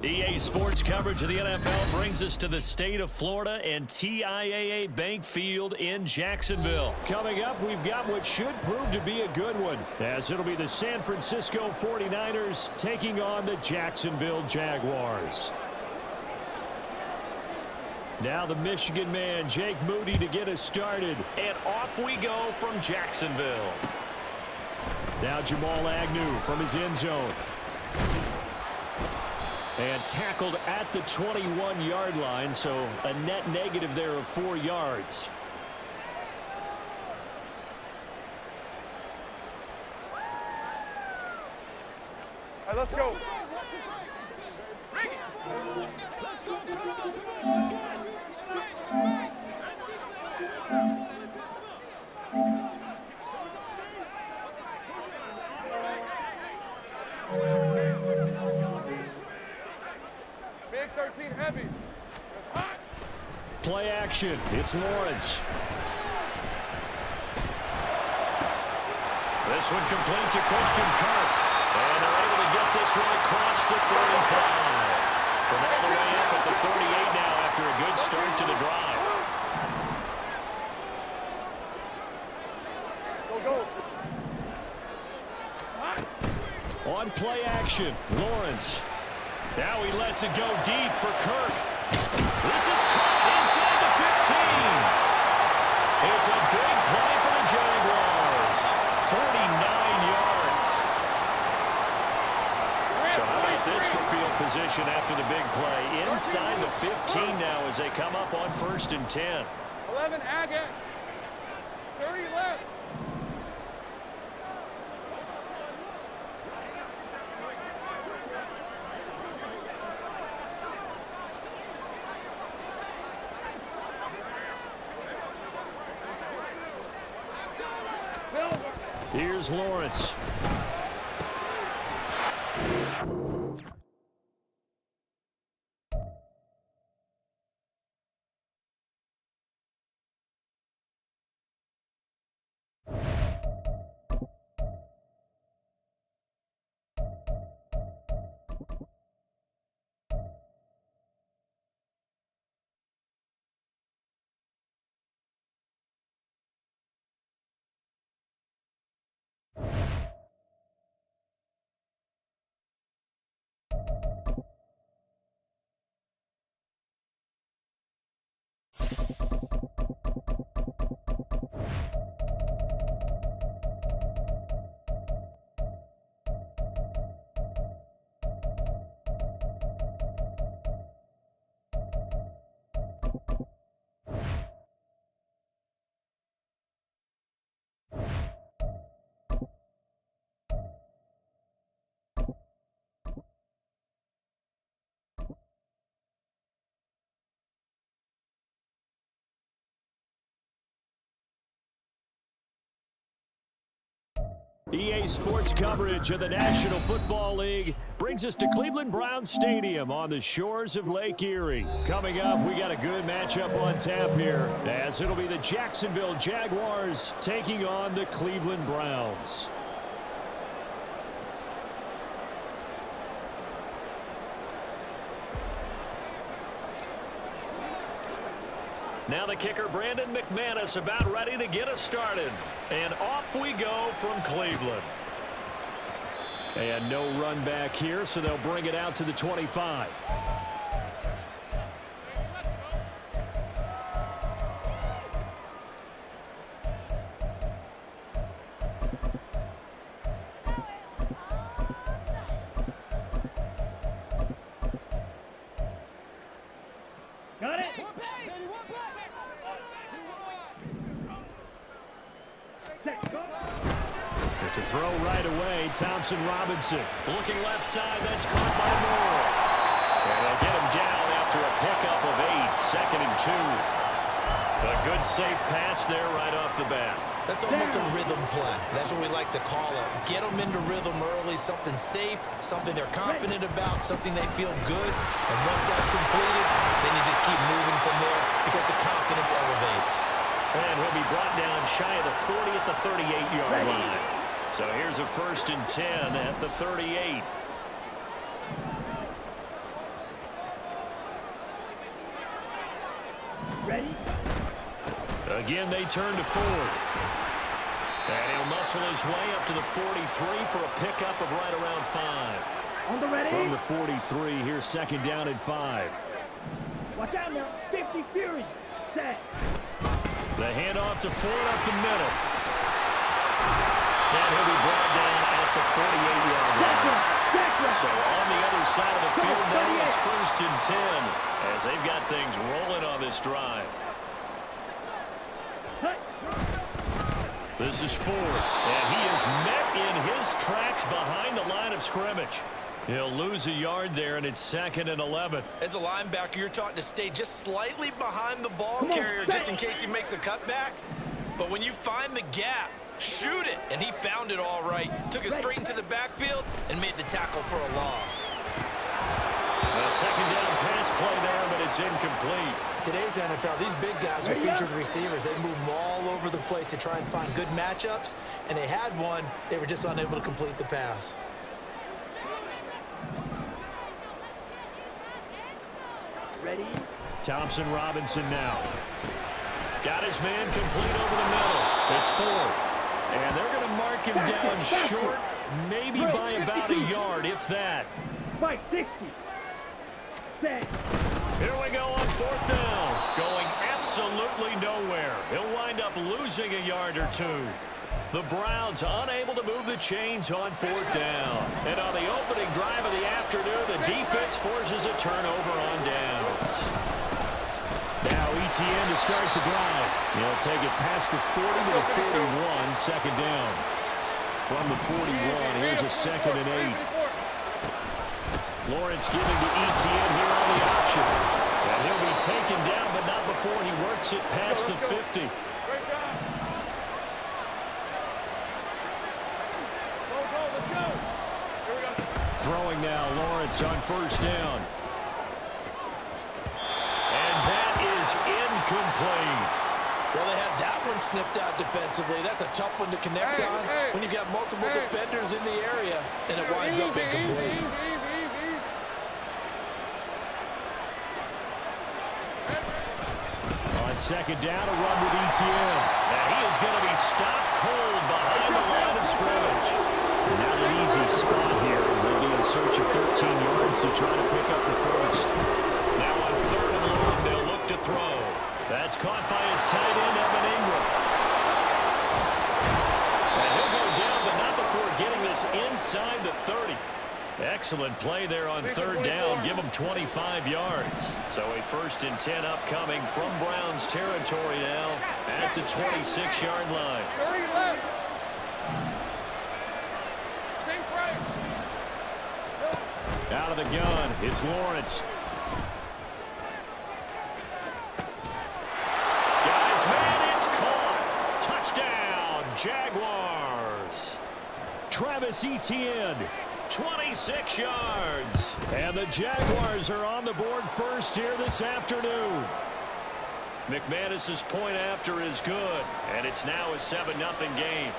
EA Sports coverage of the NFL brings us to the state of Florida and TIAA Bank Field in Jacksonville. Coming up, we've got what should prove to be a good one, as it'll be the San Francisco 49ers taking on the Jacksonville Jaguars. Now the Michigan man, Jake Moody, to get us started. And off we go from Jacksonville. Now Jamal Agnew from his end zone. And tackled at the 21-yard line, so a net negative there of 4 yards. All right, let's go. Bring it. Big 13 heavy. Play action. It's Lawrence. This one complete to Christian Kirk. And they're able to get this one across the 35. From all the way up at the 38 now after a good start to the drive. On play action, Lawrence. Now he lets it go deep for Kirk. This is caught inside the 15. It's a big play for the Jaguars. 49 yards. So how about this for field position after the big play? Inside the 15 now as they come up on 1st and 10. 11, Agate. 30 left. Here's Lawrence. EA Sports coverage of the National Football League brings us to Cleveland Browns Stadium on the shores of Lake Erie. Coming up, we got a good matchup on tap here, as it'll be the Jacksonville Jaguars taking on the Cleveland Browns. Now the kicker, Brandon McManus, about ready to get us started. And off we go from Cleveland. And no run back here, so they'll bring it out to the 25. Got it. To throw right away, Thompson Robinson. Looking left side, that's caught by Moore. And they'll get him down after a pickup of 8, 2nd and 2. A good safe pass there right off the bat. That's almost a rhythm play. That's what we like to call it. Get them into rhythm early, something safe, something they're confident about, something they feel good. And once that's completed, then you just keep moving from there because the confidence elevates. And he'll be brought down shy of the 40 at the 38-yard line. So here's a 1st and 10 at the 38. Ready? Again, they turn to Ford. And he'll muscle his way up to the 43 for a pickup of right around 5. On the ready? From the 43, here's 2nd down and 5. Watch out now. 50 Fury. Set. The handoff to Ford up the middle. And he'll be brought down at the 48-yard line. So on the other side of the field now, it's 1st and 10 as they've got things rolling on this drive. This is Ford, and he is met in his tracks behind the line of scrimmage. He'll lose a yard there, and it's 2nd and 11. As a linebacker, you're taught to stay just slightly behind the ball carrier just in case he makes a cutback. But when you find the gap, shoot it. And he found it all right. Took it straight into the backfield and made the tackle for a loss. A 2nd down pass play there, but it's incomplete. Today's NFL, these big guys are featured receivers. They move them all over the place to try and find good matchups. And they had one. They were just unable to complete the pass. Ready? Thompson Robinson now. Got his man complete over the middle. It's Ford. And they're going to mark him down short, maybe by about a yard, if that. 560. Set. Here we go on 4th down. Going absolutely nowhere. He'll wind up losing a yard or 2. The Browns unable to move the chains on 4th down. And on the opening drive of the afternoon, the defense forces a turnover on downs. Now ETN to start the drive. He'll take it past the 40 to the 41, 2nd down. From the 41, here's a 2nd and 8. Lawrence giving to ETN here on the option. And he'll be taken down, but not before he works it past the 50. Throwing now, Lawrence on 1st down. And that is incomplete. Well, they had that one snipped out defensively. That's a tough one to connect on when you've got multiple defenders in the area, and it winds up incomplete. On 2nd down, a run with ETN. And he is going to be stopped cold behind the line of scrimmage. Not an easy spot here. They'll be in search of 13 yards to try to pick up the 1st. Now on 3rd and long, they'll look to throw. That's caught by his tight end, Evan Ingram. And he'll go down, but not before getting this inside the 30. Excellent play there on 3rd down. Give him 25 yards. So a 1st and 10 upcoming from Browns territory now at the 26-yard line. Out of the gun, it's Lawrence. Got his man, it's caught. Touchdown, Jaguars. Travis Etienne. 26 yards. And the Jaguars are on the board first here this afternoon. McManus's point after is good, and it's now a 7-0 game.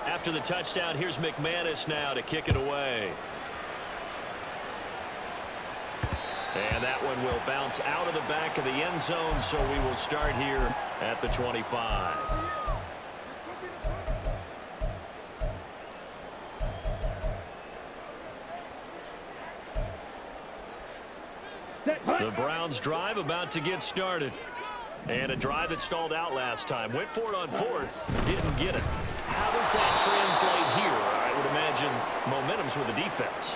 After the touchdown, here's McManus now to kick it away. And that one will bounce out of the back of the end zone, so we will start here at the 25. The Browns drive about to get started. And a drive that stalled out last time. Went for it on fourth. Didn't get it. How does that translate here? I would imagine momentum's with the defense.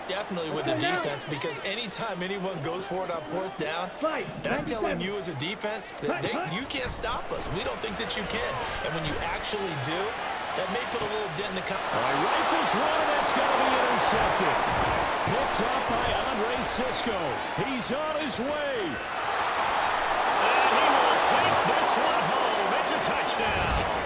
Definitely with the defense, because anytime anyone goes for it on fourth down, that's telling you as a defense that you can't stop us. We don't think that you can. And when you actually do, that may put a little dent in the company. All right, rifles one, and that's going to be intercepted. Picked up by Andre Cisco. He's on his way. And he will take this one home. It's a touchdown.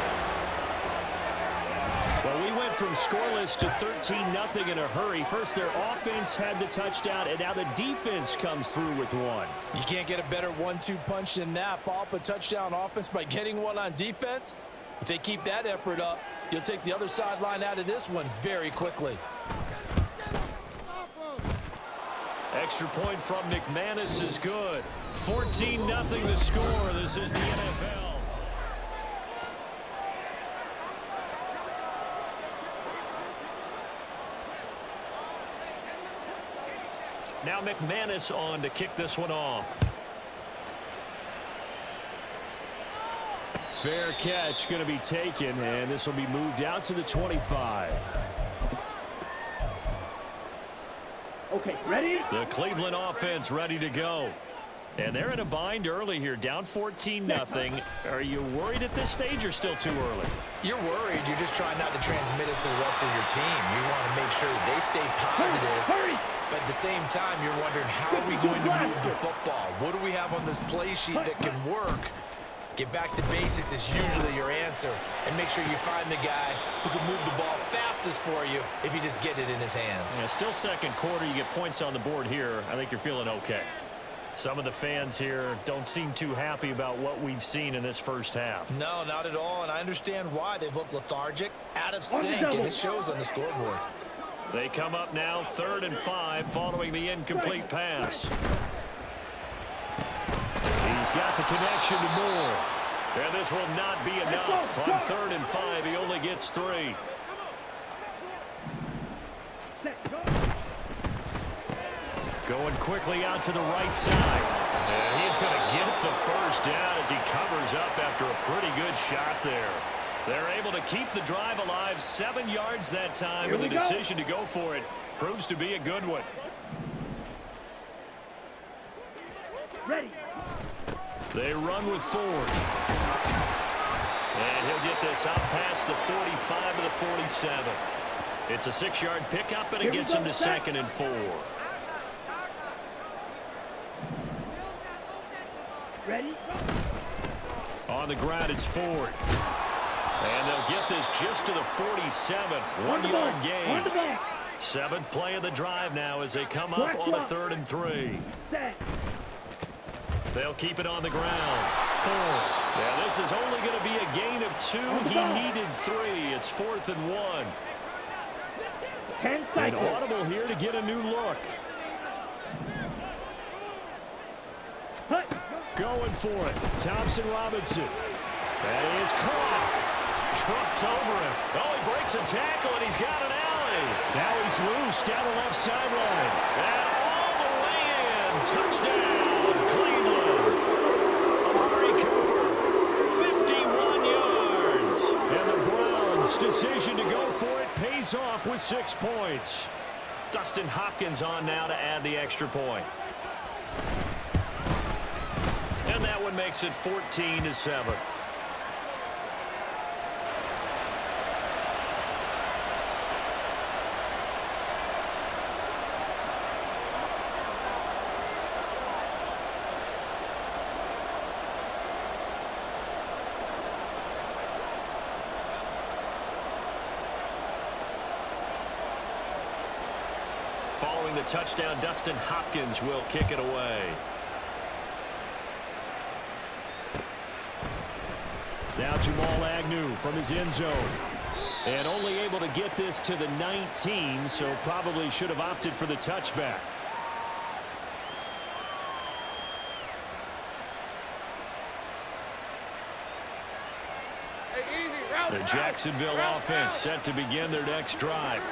Well, we went from scoreless to 13-0 in a hurry. First, their offense had the touchdown, and now the defense comes through with one. You can't get a better 1-2 punch than that. Follow up a touchdown offense by getting one on defense. If they keep that effort up, you'll take the other sideline out of this one very quickly. Extra point from McManus is good. 14-0 the score. This is the NFL. Now McManus on to kick this one off. Fair catch going to be taken, and this will be moved out to the 25. Okay, ready? The Cleveland offense ready to go. And they're in a bind early here, down 14-0. Are you worried at this stage or still too early? You're worried. You're just trying not to transmit it to the rest of your team. You want to make sure that they stay positive. Hurry! But at the same time, you're wondering, how are we going to move the football? What do we have on this play sheet that can work? Get back to basics is usually your answer. And make sure you find the guy who can move the ball fastest for you if you just get it in his hands. Yeah, still second quarter. You get points on the board here. I think you're feeling okay. Some of the fans here don't seem too happy about what we've seen in this first half. No, not at all. And I understand why. They've looked lethargic, out of sync, and it shows on the scoreboard. They come up now 3rd and 5 following the incomplete pass. He's got the connection to Moore. And this will not be enough. On 3rd and 5, he only gets 3. Going quickly out to the right side. And he's going to get the first down as he covers up after a pretty good shot there. They're able to keep the drive alive, 7 yards that time, and the decision to go for it proves to be a good one. Ready. They run with Ford. And he'll get this up past the 45 to the 47. It's a 6-yard pickup, and it gets him to 2nd and 4. Ready? On the ground, it's Ford. And they'll get this just to the 47. 1-yard gain. 7th play of the drive now as they come up on a 3rd and 3. They'll keep it on the ground. Ford. Yeah, this is only going to be a gain of 2. He needed 3. It's 4th and 1. 10 An seconds. audible here to get a new look. Going for it. Thompson Robinson. That is caught. Trucks over him. Oh, he breaks a tackle, and he's got an alley. Now he's loose down the left sideline. And all the way in. Touchdown, Cleveland. Amari Cooper, 51 yards. And the Browns' decision to go for it pays off with 6 points. Dustin Hopkins on now to add the extra point. And that one makes it 14-7. Following the touchdown, Dustin Hopkins will kick it away. Now Jamal Agnew from his end zone. And only able to get this to the 19, so probably should have opted for the touchback. The Jacksonville offense set to begin their next drive.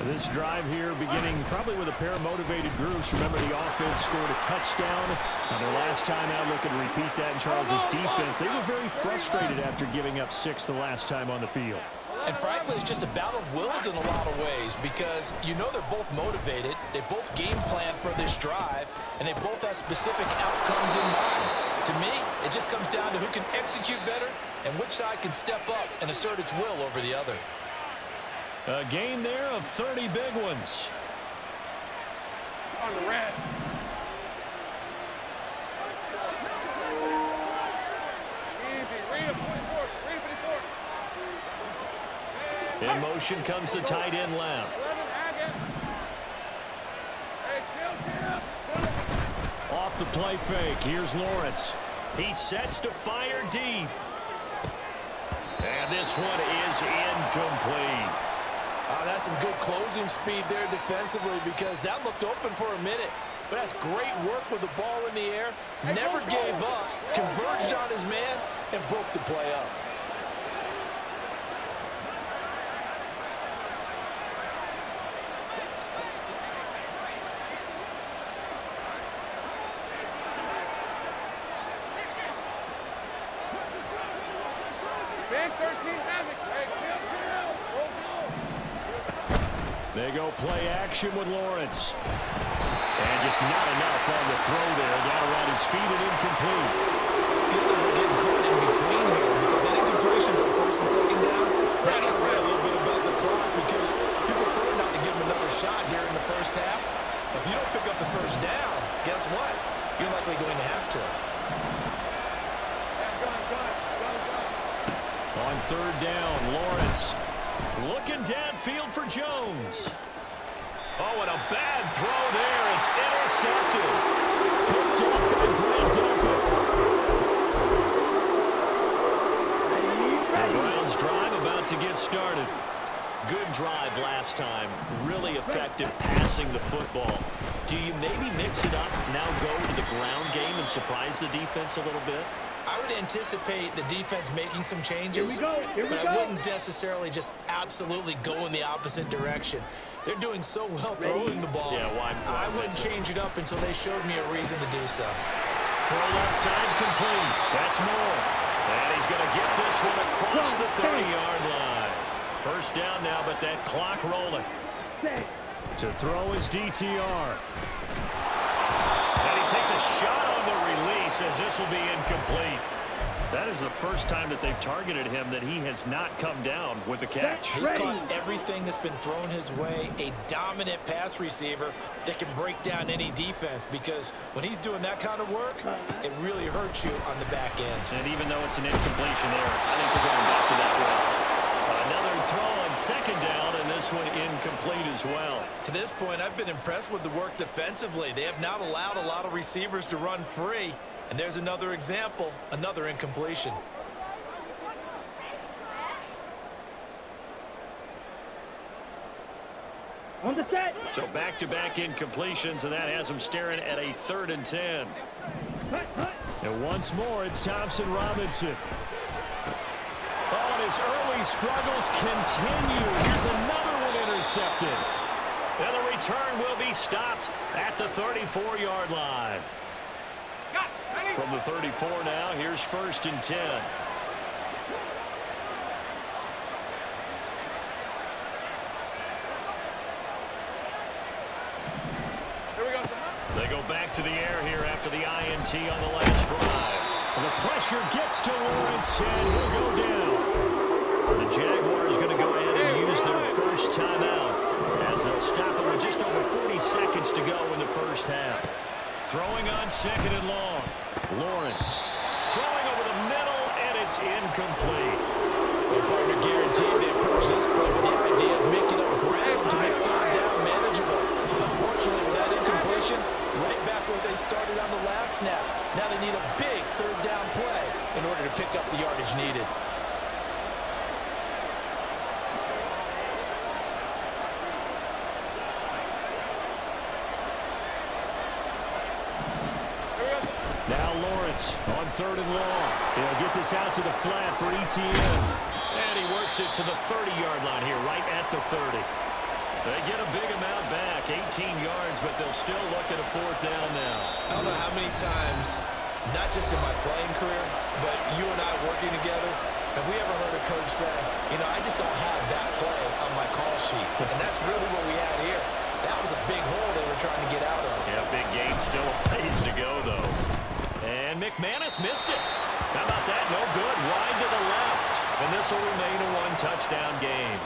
This drive here beginning probably with a pair of motivated groups. Remember, the offense scored a touchdown. Their last time out, looking to repeat that in Charles's defense. They were very frustrated after giving up 6 the last time on the field. And frankly, it's just a battle of wills in a lot of ways because you know they're both motivated. They both game plan for this drive, and they both have specific outcomes in mind. To me, it just comes down to who can execute better and which side can step up and assert its will over the other. A gain there of 30 big ones. On the red. Easy. Read 44. Read 54. In motion comes the tight end left. Off the play fake. Here's Lawrence. He sets to fire deep. And this one is incomplete. That's some good closing speed there defensively because that looked open for a minute. But that's great work with the ball in the air. Never gave up, converged on his man, and broke the play up. They go play action with Lawrence. And just not enough on the throw there. Down around his feet and incomplete. Feels like they're getting caught in between here because that incompletion's on first and second down. Now you gotta worry a little bit about the clock because you prefer not to give him another shot here in the first half. If you don't pick up the first down, guess what? You're likely going to have to. On third down, Lawrence looking downfield for Jones. Oh, and a bad throw there. It's intercepted. Picked up by Grant Delpit. The Browns drive about to get started. Good drive last time. Really effective passing the football. Do you maybe mix it up, now go to the ground game and surprise the defense a little bit? I would anticipate the defense making some changes, Here we but go. I wouldn't necessarily just absolutely go in the opposite direction. They're doing so well throwing the ball. Yeah, why I wouldn't change it up until they showed me a reason to do so. Throw left side complete. That's Moore. And he's going to get this one across the 30-yard line. First down now, but that clock rolling. To throw his DTR. And he takes a shot on the release as this will be incomplete. That is the first time that they've targeted him that he has not come down with a catch. He's caught everything that's been thrown his way, a dominant pass receiver that can break down any defense because when he's doing that kind of work, it really hurts you on the back end. And even though it's an incompletion there, I think they're going back to that one. Another throw on second down, and this one incomplete as well. To this point, I've been impressed with the work defensively. They have not allowed a lot of receivers to run free. And there's another example, another incompletion. On the set. So back-to-back incompletions, and that has them staring at a 3rd and 10. And once more, it's Thompson Robinson. Oh, and his early struggles continue. Here's another one intercepted. And the return will be stopped at the 34-yard line. From the 34 now, here's 1st and 10. They go back to the air here after the INT on the last drive. And the pressure gets to Lawrence, and he'll go down. The Jaguars going to go ahead and use their first timeout as they'll stop it with just over 40 seconds to go in the first half. Throwing on 2nd and long. Lawrence throwing over the middle, and it's incomplete. The partner guaranteed they approach this play with the idea of making up ground to make 3rd down manageable. Unfortunately, with that incompletion, right back where they started on the last snap. Now they need a big third down play in order to pick up the yardage needed. Now Lawrence on 3rd and long. He'll get this out to the flat for ETN. And he works it to the 30-yard line here, right at the 30. They get a big amount back, 18 yards, but they'll still look at a 4th down now. I don't know how many times, not just in my playing career, but you and I working together, have we ever heard a coach say, you know, I just don't have that play on my call sheet. And that's really what we had here. That was a big hole they were trying to get out of. Yeah, big gain, still a ways to go, though. And McManus missed it. How about that? No good. Wide to the left. And this will remain a 1-touchdown game.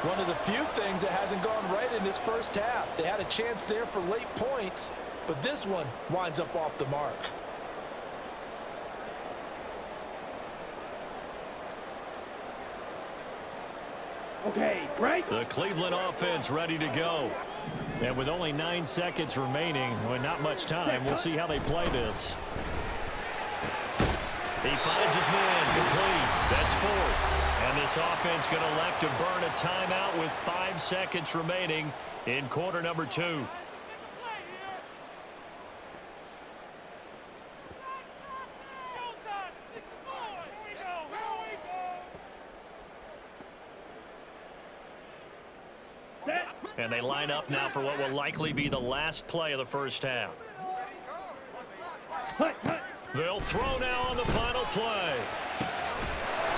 One of the few things that hasn't gone right in this first half. They had a chance there for late points, but this one winds up off the mark. Okay, right? The Cleveland offense ready to go. And with only 9 seconds remaining, well, not much time, we'll see how they play this. He finds his man, complete. That's 4th. And this offense going to elect to burn a timeout with 5 seconds remaining in quarter number 2. And they line up now for what will likely be the last play of the first half. They'll throw now on the final play.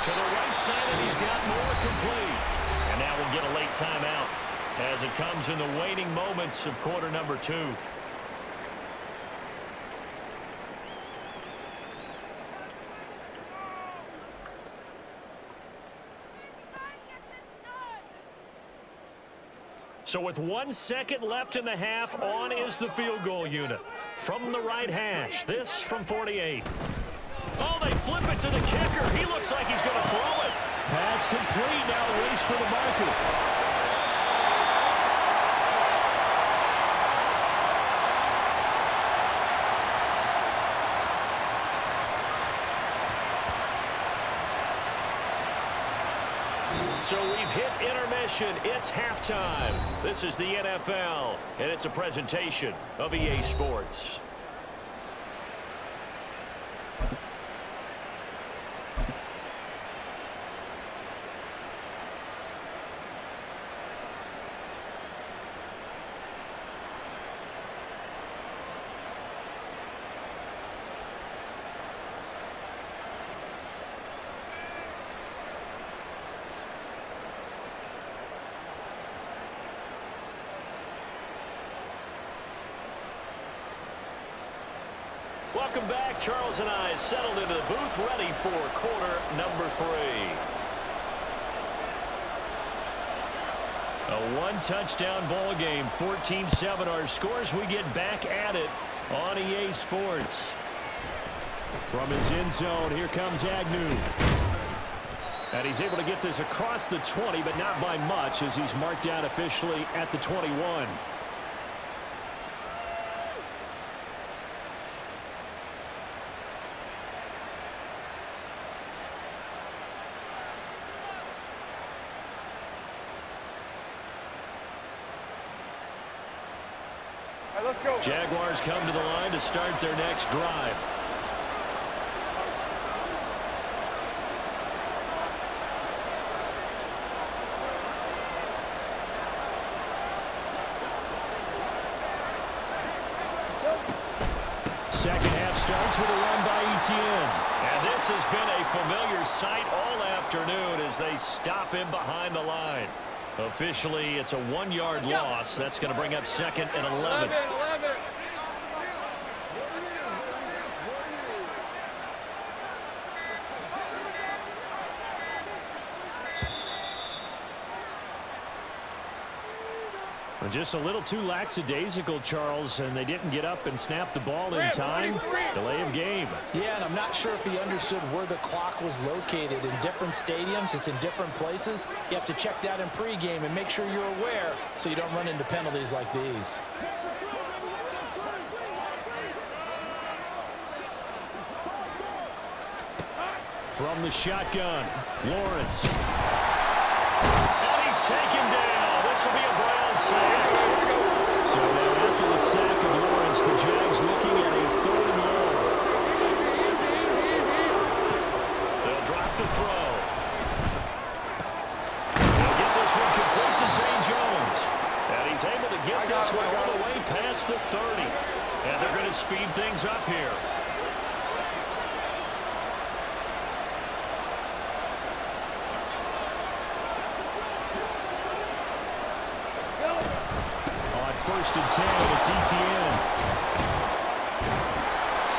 To the right side, and he's got more complete. And now we'll get a late timeout as it comes in the waning moments of quarter number 2. So with 1 second left in the half, on is the field goal unit. From the right hash, this from 48. Oh, they flip it to the kicker. He looks like he's going to throw it. Pass complete. Now a race for the marker. So we've hit intermission. It's halftime. This is the NFL, and it's a presentation of EA Sports. Welcome back. Charles and I settled into the booth, ready for quarter number 3. A 1-touchdown ball game, 14-7 our scores. We get back at it on EA Sports. From his end zone, here comes Agnew. And he's able to get this across the 20, but not by much, as he's marked out officially at the 21. Let's go. Jaguars come to the line to start their next drive. Second half starts with a run by ETN. And this has been a familiar sight all afternoon as they stop him behind the line. Officially, it's a 1-yard loss. That's going to bring up 2nd and 11. 11. Just a little too lackadaisical, Charles, and they didn't get up and snap the ball in time. Delay of game. Yeah, and I'm not sure if he understood where the clock was located. In different stadiums, it's in different places. You have to check that in pregame and make sure you're aware so you don't run into penalties like these. From the shotgun, Lawrence. And he's taken down. This will be a Brown sack. So now after the sack of Lawrence, the Jags looking at a 3rd and long. They'll drop the throw. They'll get this one complete to Zay Jones. And he's able to get this one all the way past the 30. And they're going to speed things up here. First and 10, it's ETN.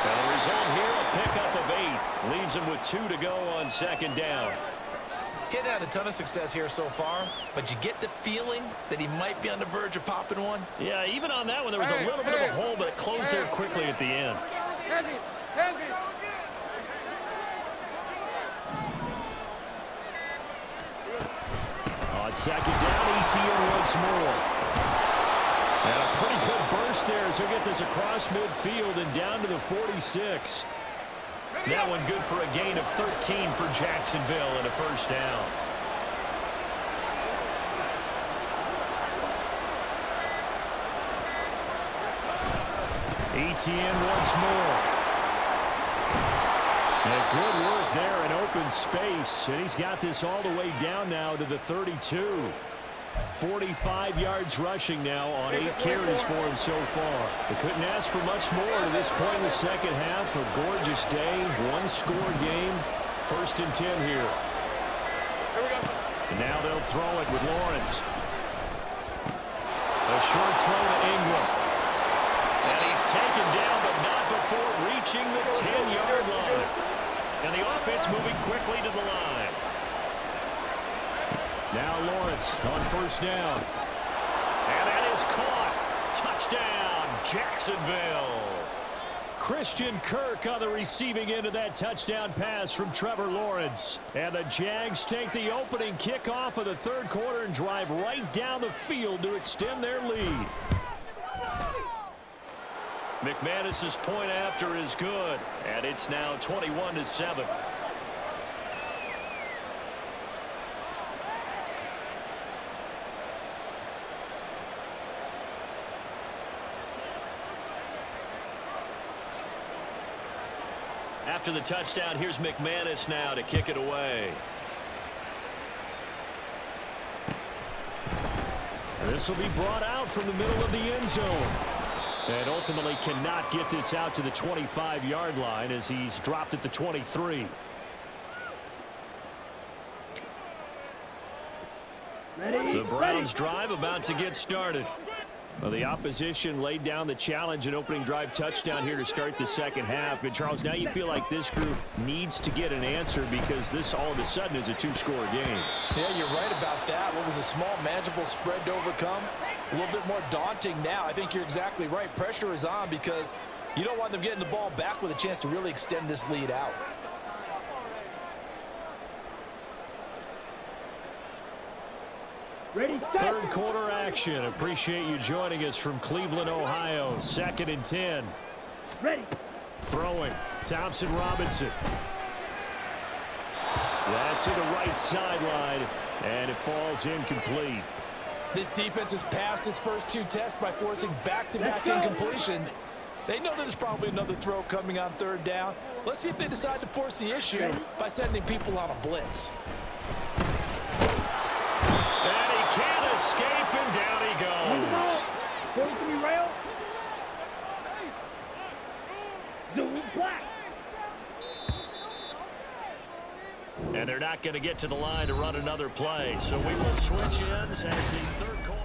And the result here, a pickup of 8. Leaves him with 2 to go on 2nd down. He hadn't had a ton of success here so far, but you get the feeling that he might be on the verge of popping one. Yeah, even on that one, there was a little bit of a hole, but it closed there quickly at the end. On 2nd down, ETN once more. And a pretty good burst there as he'll get this across midfield and down to the 46. That one good for a gain of 13 for Jacksonville and a 1st down. ETN once more. And good work there in open space. And he's got this all the way down now to the 32. 45 yards rushing now on 8 carries for him so far. They couldn't ask for much more to this point in the 2nd half. A gorgeous day, 1-score game. 1st and 10 here. And now they'll throw it with Lawrence. A short throw to Ingram. And he's taken down, but not before reaching the 10-yard line. And the offense moving quickly to the line. Now Lawrence on 1st down. And that is caught. Touchdown, Jacksonville. Christian Kirk on the receiving end of that touchdown pass from Trevor Lawrence. And the Jags take the opening kickoff of the 3rd quarter and drive right down the field to extend their lead. McManus's point after is good. And it's now 21-7. After the touchdown, here's McManus now to kick it away. This will be brought out from the middle of the end zone. And ultimately cannot get this out to the 25-yard line as he's dropped at the 23. The Browns drive about to get started. Well, the opposition laid down the challenge and opening drive touchdown here to start the 2nd half. And, Charles, now you feel like this group needs to get an answer because this all of a sudden is a 2-score game. Yeah, you're right about that. What was a small, manageable spread to overcome? A little bit more daunting now. I think you're exactly right. Pressure is on because you don't want them getting the ball back with a chance to really extend this lead out. Ready, 3rd quarter action. Appreciate you joining us from Cleveland, Ohio. 2nd and 10. Ready. Throwing. Thompson Robinson. That's to the right sideline, and it falls incomplete. This defense has passed its first 2 tests by forcing back-to-back incompletions. They know there's probably another throw coming on 3rd down. Let's see if they decide to force the issue by sending people on a blitz. And he can't escape, and down he goes. Going to be rail. Zoom black. And they're not going to get to the line to run another play. So we will switch ends as the 3rd quarter.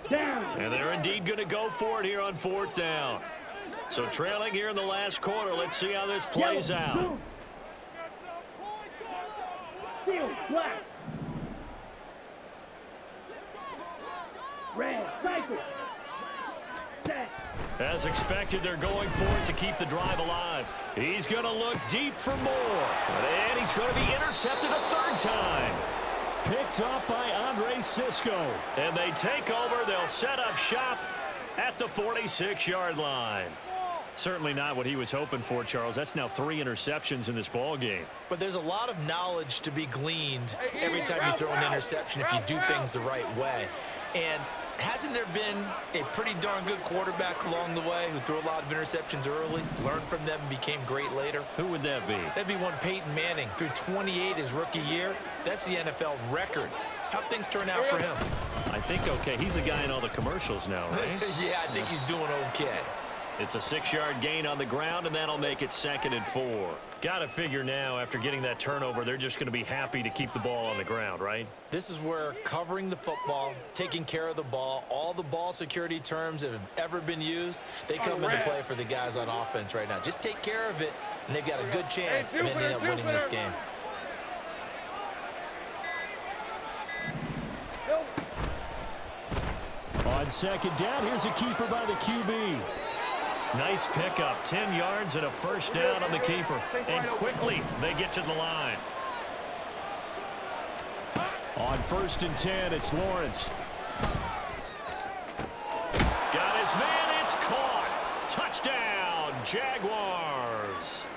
Down. And they're indeed going to go for it here on 4th down. So trailing here in the last quarter. Let's see how this plays out. Blue. Steel, black. Red, cycle. Set. As expected, they're going for it to keep the drive alive. He's going to look deep for more. And he's going to be intercepted a third time. Picked off by Andre Cisco. And they take over. They'll set up shop at the 46-yard line. Certainly not what he was hoping for, Charles. That's now 3 interceptions in this ball game. But there's a lot of knowledge to be gleaned every time you throw an interception if you do things the right way. And hasn't there been a pretty darn good quarterback along the way who threw a lot of interceptions early, learned from them, became great later? Who would that be? That'd be one Peyton Manning. Threw 28 his rookie year. That's the NFL record. How'd things turn out for him? I think okay. He's a guy in all the commercials now, right? Yeah, I think he's doing okay. It's a 6-yard gain on the ground, and that'll make it 2nd and 4. Got to figure now, after getting that turnover, they're just going to be happy to keep the ball on the ground, right? This is where covering the football, taking care of the ball, all the ball security terms that have ever been used, they come into play for the guys on offense right now. Just take care of it, and they've got a good chance of ending up winning this game. On 2nd down, here's a keeper by the QB. Nice pickup, 10 yards and a first down on the keeper. And quickly, they get to the line. On 1st and 10, it's Lawrence. Got his man, it's caught. Touchdown, Jaguars.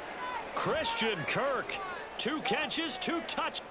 Christian Kirk, 2 catches, 2 touchdowns.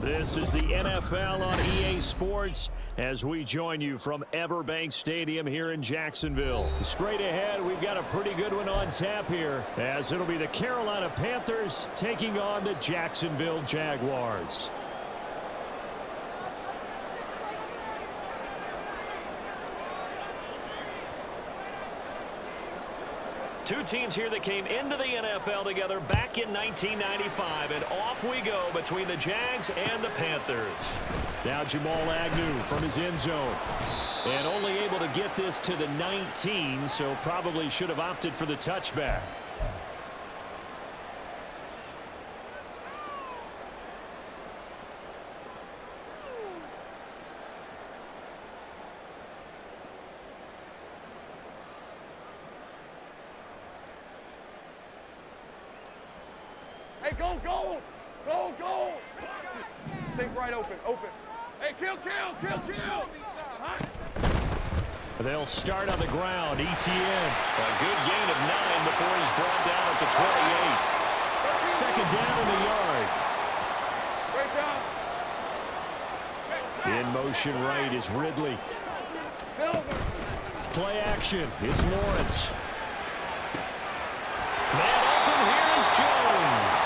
This is the NFL on EA Sports as we join you from Everbank Stadium here in Jacksonville. Straight ahead, we've got a pretty good one on tap here as it'll be the Carolina Panthers taking on the Jacksonville Jaguars. Two teams here that came into the NFL together back in 1995, and off we go between the Jags and the Panthers. Now Jamal Agnew from his end zone. And only able to get this to the 19, so probably should have opted for the touchback. Hey, go, go! Go, go! Think right open, open. Hey, kill! Huh? They'll start on the ground. ETN. A good gain of 9 before he's brought down at the 28. Second down in the yard. Great job. In formation right is Ridley. Play action. It's Lawrence. Man open. Here is Jones.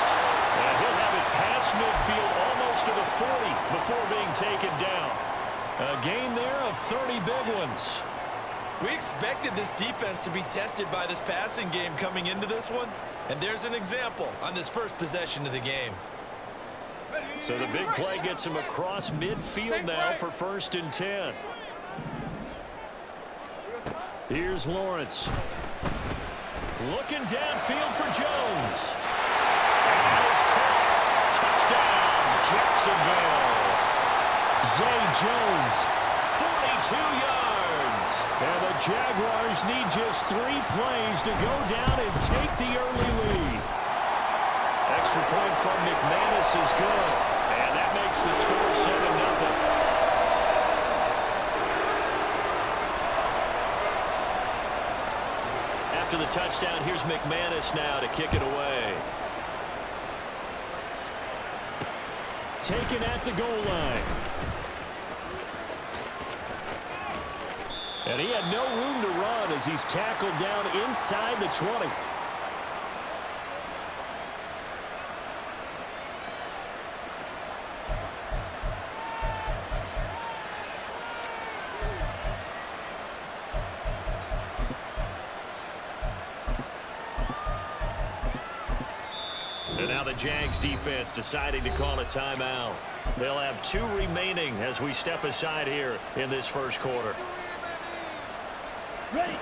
And he'll have it past midfield almost to the 40 before being taken down. A gain there of 30 big ones. We expected this defense to be tested by this passing game coming into this one. And there's an example on this first possession of the game. So the big play gets him across midfield now for 1st and 10. Here's Lawrence. Looking downfield for Jones. And that is caught. Touchdown, Jacksonville. Zay Jones, 42 yards. And the Jaguars need just 3 plays to go down and take the early lead. Extra point from McManus is good. And that makes the score 7-0. After the touchdown, here's McManus now to kick it away. Taken at the goal line. And he had no room to run as he's tackled down inside the 20. And now the Jags defense deciding to call a timeout. They'll have 2 remaining as we step aside here in this first quarter. Ready.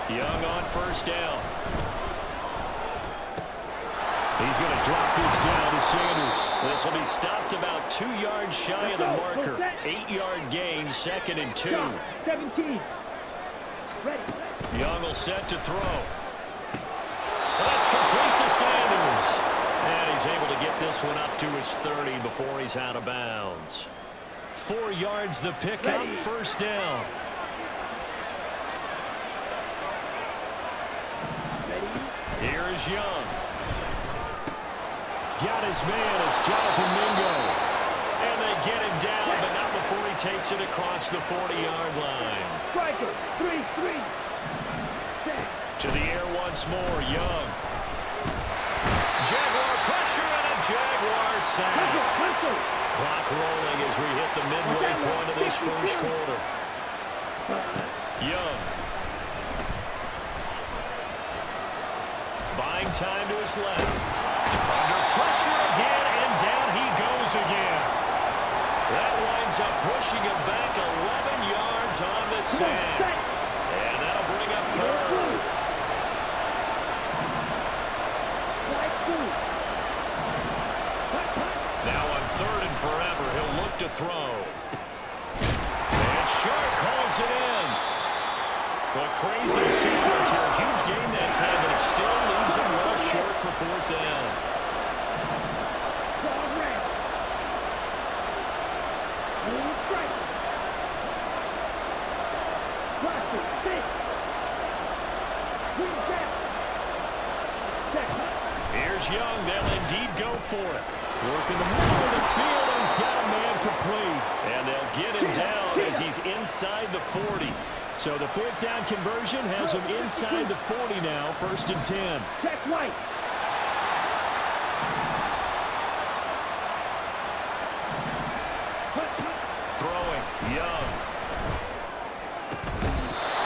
Young on 1st down. He's going to drop this down to Sanders. This will be stopped about 2 yards shy of the marker. 8-yard gain, 2nd and 2. 17. Ready. Young will set to throw. That's complete to Sanders. And he's able to get this one up to his 30 before he's out of bounds. 4 yards the pickup, 1st down. Here is Young. Got his man. It's Jonathan Mingo. And they get him down, but not before he takes it across the 40-yard line. Striker, 3-3. To the air once more, Young. Jaguar pressure and a Jaguar sack. Clock rolling as we hit the midway point of this first quarter. Young. Buying time to his left. Under pressure again, and down he goes again. That winds up pushing him back 11 yards on the sack. And that'll bring up 3rd. Now on 3rd and forever, he'll look to throw. And Sharp calls it in. A crazy sequence here. Huge game that time, but it still leaves him well short for 4th down. Here's Young. They'll indeed go for it. Working the middle of the field, and he's got a man complete. And they'll get him down as he's inside the 40. So the 4th down conversion has him inside the 40 now, 1st and 10. Check right. Throwing, Young.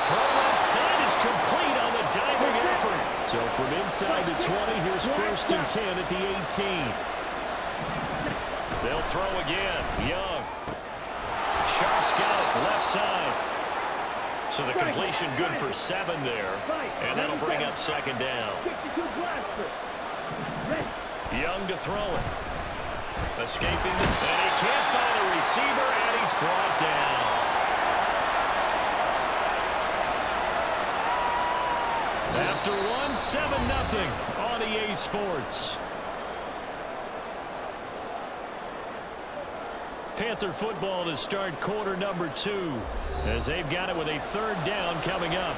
Throw left side is complete on the diving effort. So from inside the 20, here's 1st and 10 at the 18. They'll throw again, Young. Sharp's got it, left side. So the completion good for 7 there. And that'll bring up 2nd down. Young to throw it. Escaping, and he can't find a receiver, and he's brought down. After one, 7-0 on EA Sports. Panther football to start quarter number 2 as they've got it with a 3rd down coming up.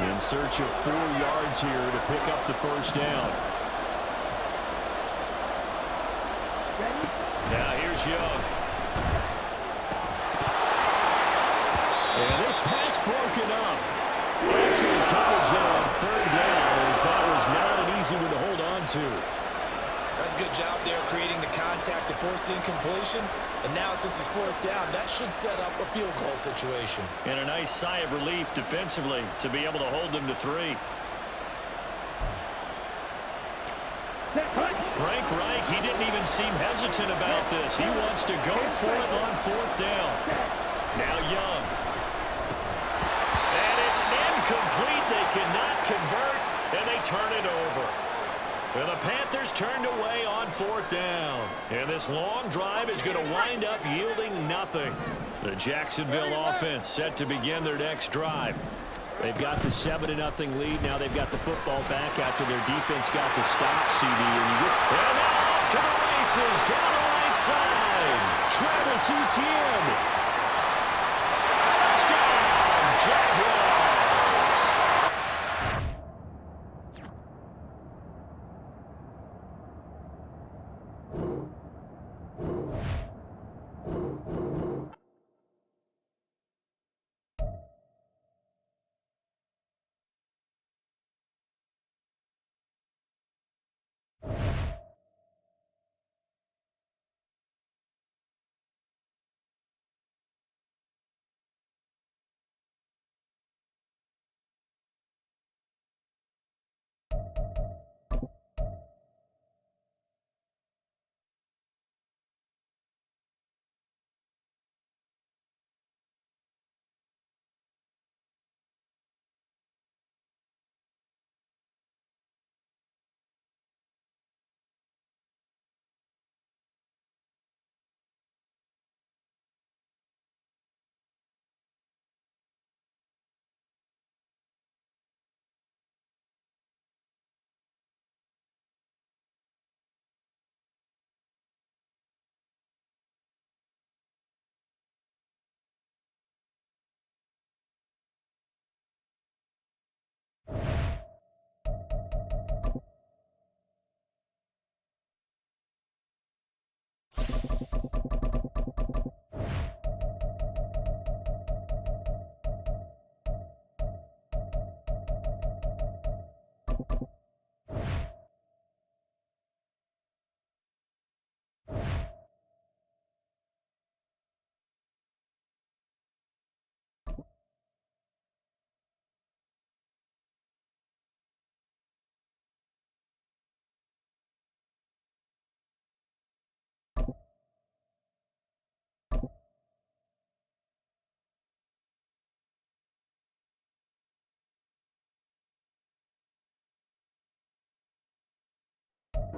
In search of 4 yards here to pick up the 1st down. Now here's Young. And this pass broken up. Excellent coverage there on 3rd down, as that was not an easy one to hold on to. That's a good job there creating the contact to force the incompletion. And now since it's 4th down, that should set up a field goal situation. And a nice sigh of relief defensively to be able to hold them to 3. Frank Reich, he didn't even seem hesitant about this. He wants to go for it on 4th down. Now Young. And it's incomplete. They cannot convert, and they turn it over. And the Panthers turned away on 4th down. And this long drive is going to wind up yielding nothing. The Jacksonville offense set to begin their next drive. They've got the 7-0 lead. Now they've got the football back after their defense got the stop, CD. And off to the races down the right side. Travis Etienne. Touchdown, Jaguars.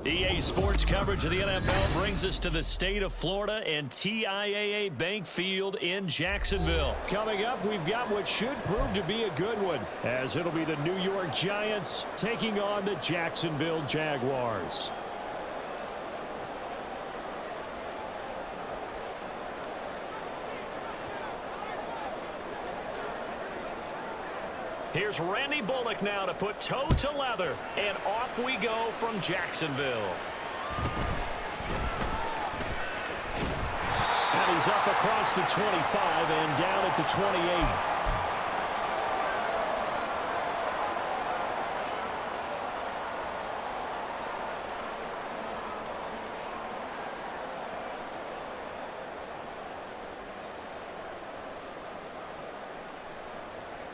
EA Sports coverage of the NFL brings us to the state of Florida and TIAA Bank Field in Jacksonville. Coming up, we've got what should prove to be a good one, as it'll be the New York Giants taking on the Jacksonville Jaguars. Here's Randy Bullock now to put toe to leather, and off we go from Jacksonville. And he's up across the 25 and down at the 28.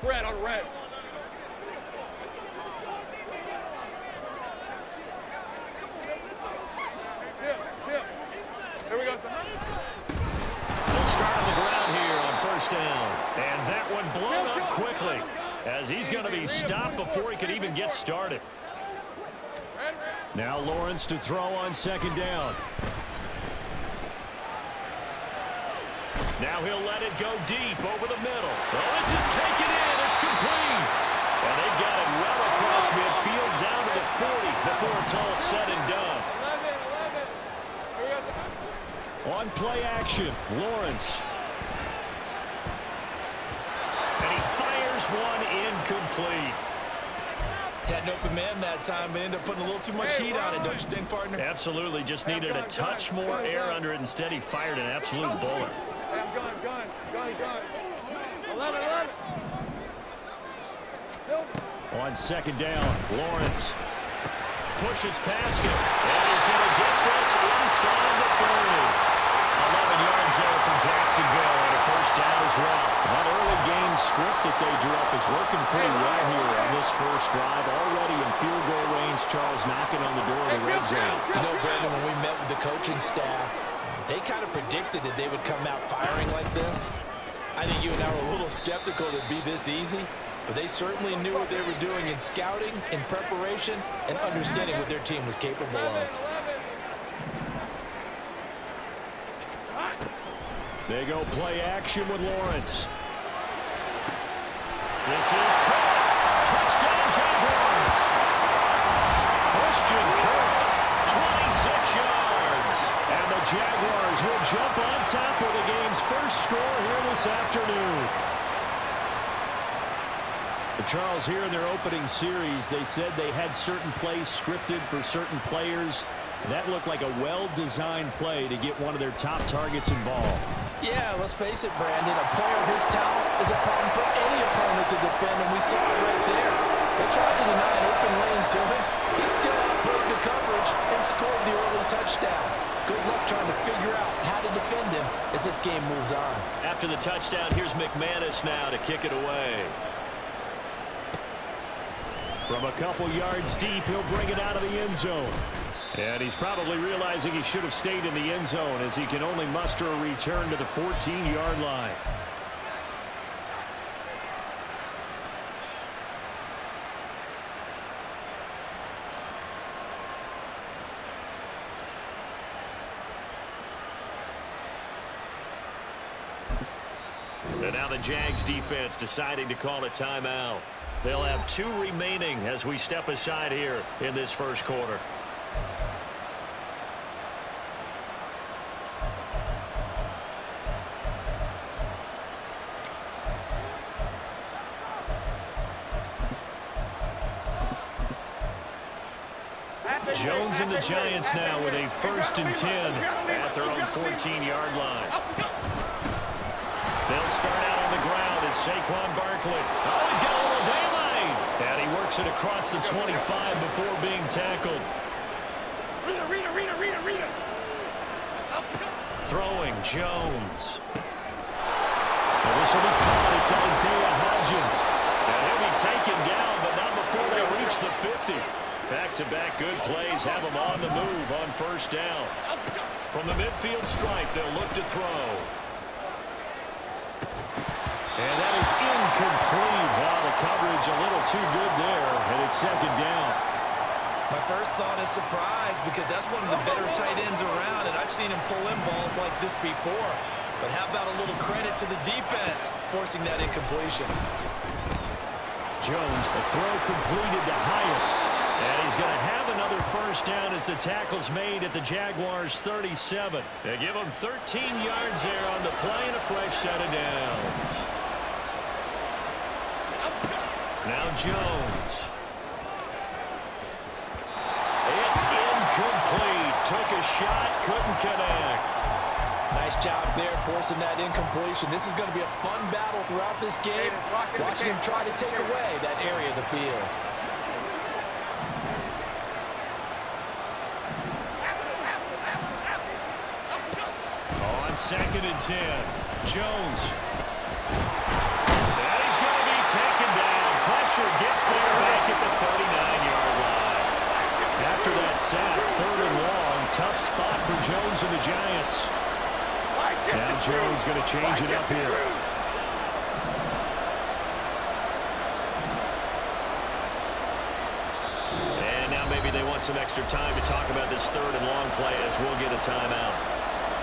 Red on red. Here we go. They'll start on the ground here on 1st down. And that one blown up quickly, as he's going to be stopped before he could even get started. Red. Now Lawrence to throw on second down. Now he'll let it go deep over the middle. Oh, this is taken in. It's complete. And they got it well across midfield down to the 40 before it's all said and done. 11. On play action, Lawrence. And he fires one incomplete. Had an open man that time, but ended up putting a little too much heat on it, don't you think, partner? Absolutely. Just needed a touch more air under it. Instead, he fired an absolute bullet. Hey, I'm gun. 11. On second down, Lawrence pushes past him. And he's going to get this inside the 30. 11 yards there for Jacksonville and a first down as well. That early game script that they drew up is working pretty well here on this first drive. Already in field goal range, Charles knocking on the door of the red zone. You know, Brandon, when we met with the coaching staff, they kind of predicted that they would come out firing like this. I think you and I were a little skeptical that it'd be this easy, but they certainly knew what they were doing in scouting, in preparation, and understanding what their team was capable of. They go play action with Lawrence. This is Kirk. Touchdown, Jaguars. Christian Kirk, 26 yards. And the Jaguars will jump on top with the game's first score here this afternoon. Charles, here in their opening series, they said they had certain plays scripted for certain players. That looked like a well-designed play to get one of their top targets involved. Yeah, let's face it, Brandon. A player of his talent is a problem for any opponent to defend, and we saw it right there. They tried to deny an open lane to him. He still outplayed the coverage and scored the early touchdown. Good luck trying to figure out how to defend him as this game moves on. After the touchdown, here's McManus now to kick it away. From a couple yards deep, he'll bring it out of the end zone. And he's probably realizing he should have stayed in the end zone as he can only muster a return to the 14-yard line. And now the Jags defense deciding to call a timeout. They'll have 2 remaining as we step aside here in this first quarter. Jones and the Giants now with a 1st and 10 at their own 14-yard line. They'll start out on the ground. It's Saquon Barkley. Oh, he's got a little daylight. And he works it across the 25 before being tackled. Rita. Throwing Jones. And this will be caught. It's Isaiah Hodgins. And he'll be taken down, but not before they reach the 50. Back-to-back good plays have them on the move on 1st down. From the midfield stripe, they'll look to throw. And that is incomplete. Wow, the coverage a little too good there, and it's 2nd down. My first thought is surprise because that's one of the better tight ends around, and I've seen him pull in balls like this before. But how about a little credit to the defense forcing that incompletion? Jones, a throw completed to Hyatt. And he's going to have another 1st down as the tackle's made at the Jaguars' 37. They give him 13 yards there on the play and a fresh set of downs. Now Jones. It's incomplete. Took a shot, couldn't connect. Nice job there forcing that incompletion. This is going to be a fun battle throughout this game. Watching him try to take away that area of the field. On 2nd and 10, Jones. And he's going to be taken down. Pressure gets there back at the 39-yard line. After that sack, 3rd and long, tough spot for Jones and the Giants. Now Jones going to change it up here. And now maybe they want some extra time to talk about this third and long play as we'll get a timeout.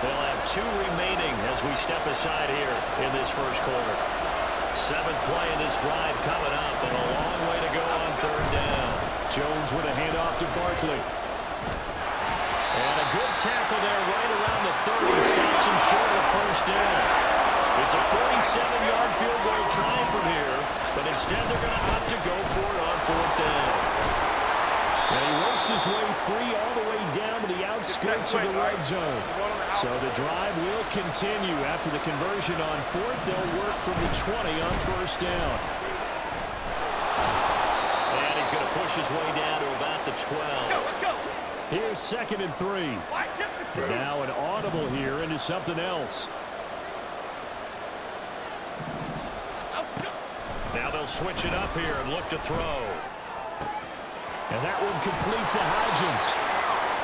They'll have 2 remaining as we step aside here in this first quarter. 7th play in this drive coming up, and a long way to go on third down. Jones with a handoff to Barkley. And a good tackle there right around the 30. Stops him short of first down. It's a 47-yard field goal try from here, but instead they're going to opt to go for it on 4th down. And he works his way free all the way down to the outskirts of the red zone. So the drive will continue. After the conversion on 4th, they'll work from the 20 on first down. And he's going to push his way down to about the 12. Let's go. Here's 2nd and 3. Now an audible here into something else. Now they'll switch it up here and look to throw. And that one complete to Hodgins.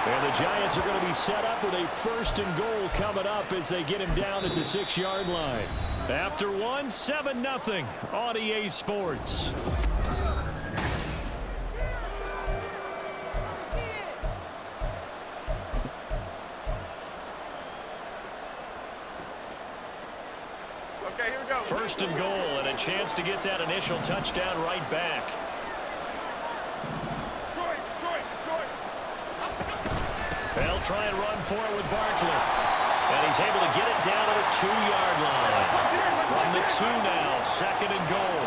And the Giants are going to be set up with a 1st and goal coming up as they get him down at the 6-yard line. After 1, 7-0 on EA Sports. Okay, here we go. 1st and goal, and a chance to get that initial touchdown right back. They'll try and run for it with Barkley. And he's able to get it down to the 2-yard line. From the 2 now, 2nd and goal.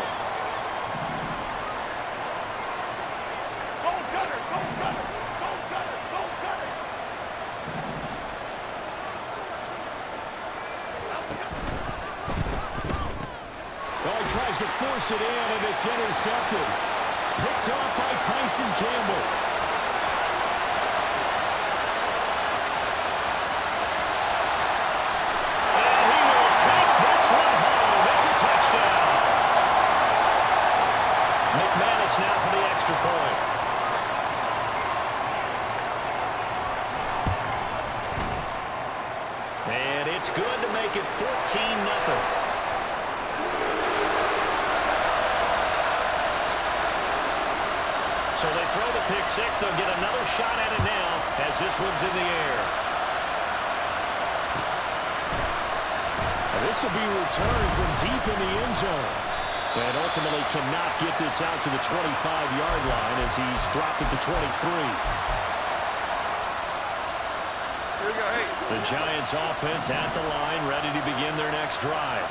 Well, he tries to force it in, and it's intercepted. Picked off by Tyson Campbell. Now for the extra point. And it's good to make it 14-0. So they throw the pick 6. They'll get another shot at it now as this one's in the air. And this will be returned from deep in the end zone. And ultimately cannot get this out to the 25-yard line as he's dropped at the 23. Here we go, hey. The Giants offense at the line, ready to begin their next drive.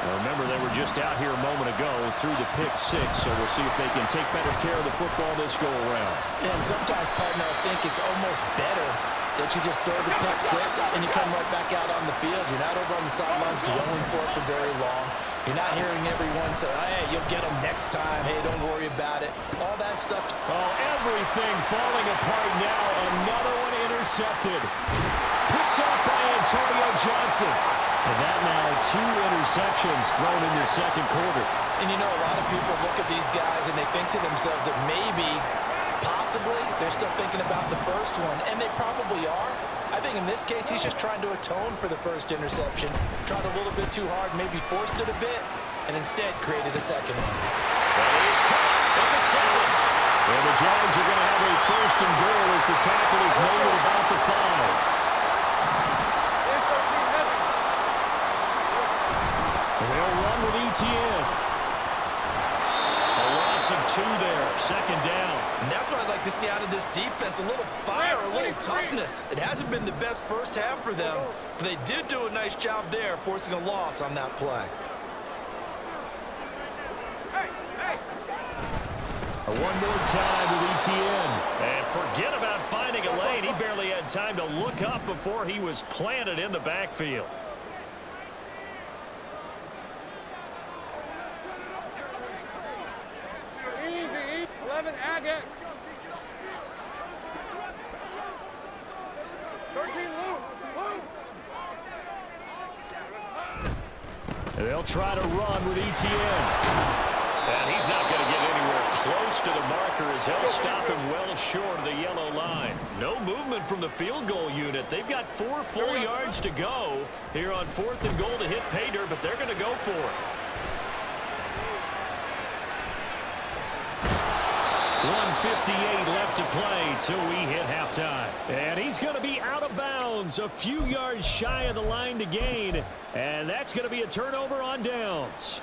Now remember, they were just out here a moment ago through the pick 6, so we'll see if they can take better care of the football this go around. Yeah, and sometimes, partner, I think it's almost better that you just throw the pick 6 and you come right back out on the field. You're not over on the sidelines dwelling for it for very long. You're not hearing everyone say, hey, you'll get them next time. Hey, don't worry about it. All that stuff. Oh, everything falling apart now. Another one intercepted. Picked off by Antonio Johnson. And that now 2 interceptions thrown in the second quarter. And you know, a lot of people look at these guys and they think to themselves that maybe, possibly, they're still thinking about the first one. And they probably are. I think in this case, he's just trying to atone for the first interception. Tried a little bit too hard, maybe forced it a bit, and instead created a second one. That is caught at the 7. And the Giants are going to have a 1st and goal as the tackle is made at about the 5. And they'll run with ETN. A loss of 2 there, 2nd down. And that's what I'd like to see out of this defense, a little fire, a little toughness. It hasn't been the best first half for them, but they did do a nice job there, forcing a loss on that play. One more time with ETN. And forget about finding a lane. He barely had time to look up before he was planted in the backfield. Easy, 11, add it. 13, And they'll try to run with ETN. And he's not going to get anywhere close to the marker as they'll stop him well short of the yellow line. No movement from the field goal unit. They've got 4 full yards to go here on 4th and goal to hit pay dirt, but they're going to go for it. 1:58 left to play till we hit halftime. And he's going to be out of bounds, a few yards shy of the line to gain. And that's going to be a turnover on downs.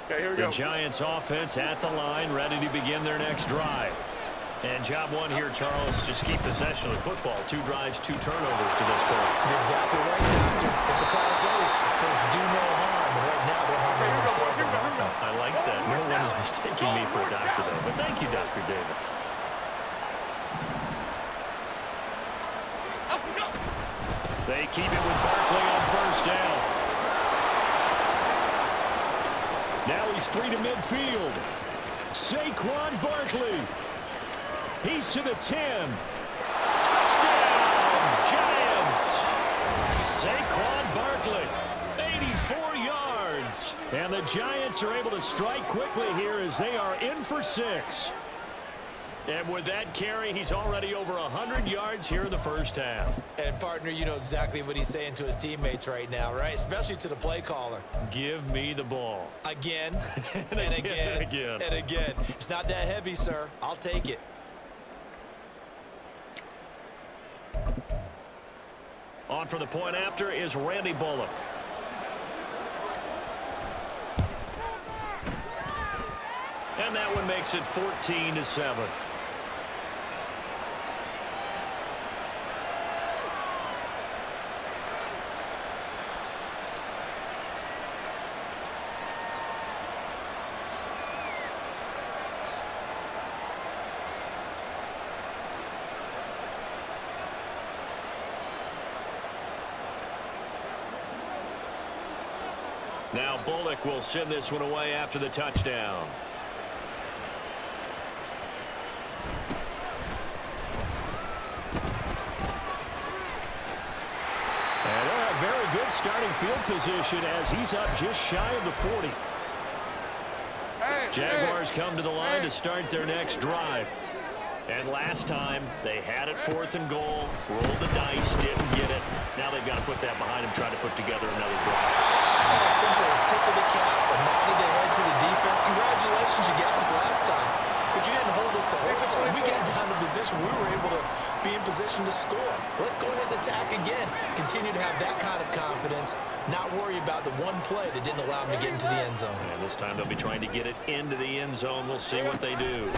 Okay, here we go. The Giants offense at the line, ready to begin their next drive. And job one here, Charles, just keep possession of the football. 2 drives, 2 turnovers to this point. You're exactly right, Doctor. If the crowd goes, first do no harm. And right now they're harming themselves on offense. I like that. No one is mistaking me for a doctor, though. But thank you, Dr. Davis. They keep it with Barkley on first down. Now he's free to midfield. Saquon Barkley. He's to the 10. Touchdown, Giants. Saquon Barkley, 84 yards. And the Giants are able to strike quickly here as they are in for 6. And with that carry, he's already over 100 yards here in the first half. And, partner, you know exactly what he's saying to his teammates right now, right? Especially to the play caller. Give me the ball. Again, and again, and again. It's not that heavy, sir. I'll take it. On for the point after is Randy Bullock. And that one makes it 14-7. Now Bullock will send this one away after the touchdown. And they'll have very good starting field position as he's up just shy of the 40. Jaguars come to the line to start their next drive. And last time, they had it 4th and goal, rolled the dice, didn't get it. Now they've got to put that behind them, try to put together another drive. A simple tip of the cap, a nod of the head to the defense. Congratulations, you got us last time. But you didn't hold us the whole time. We got down to position. We were able to be in position to score. Let's go ahead and attack again. Continue to have that kind of confidence. Not worry about the one play that didn't allow them to get into the end zone. And this time they'll be trying to get it into the end zone. We'll see what they do.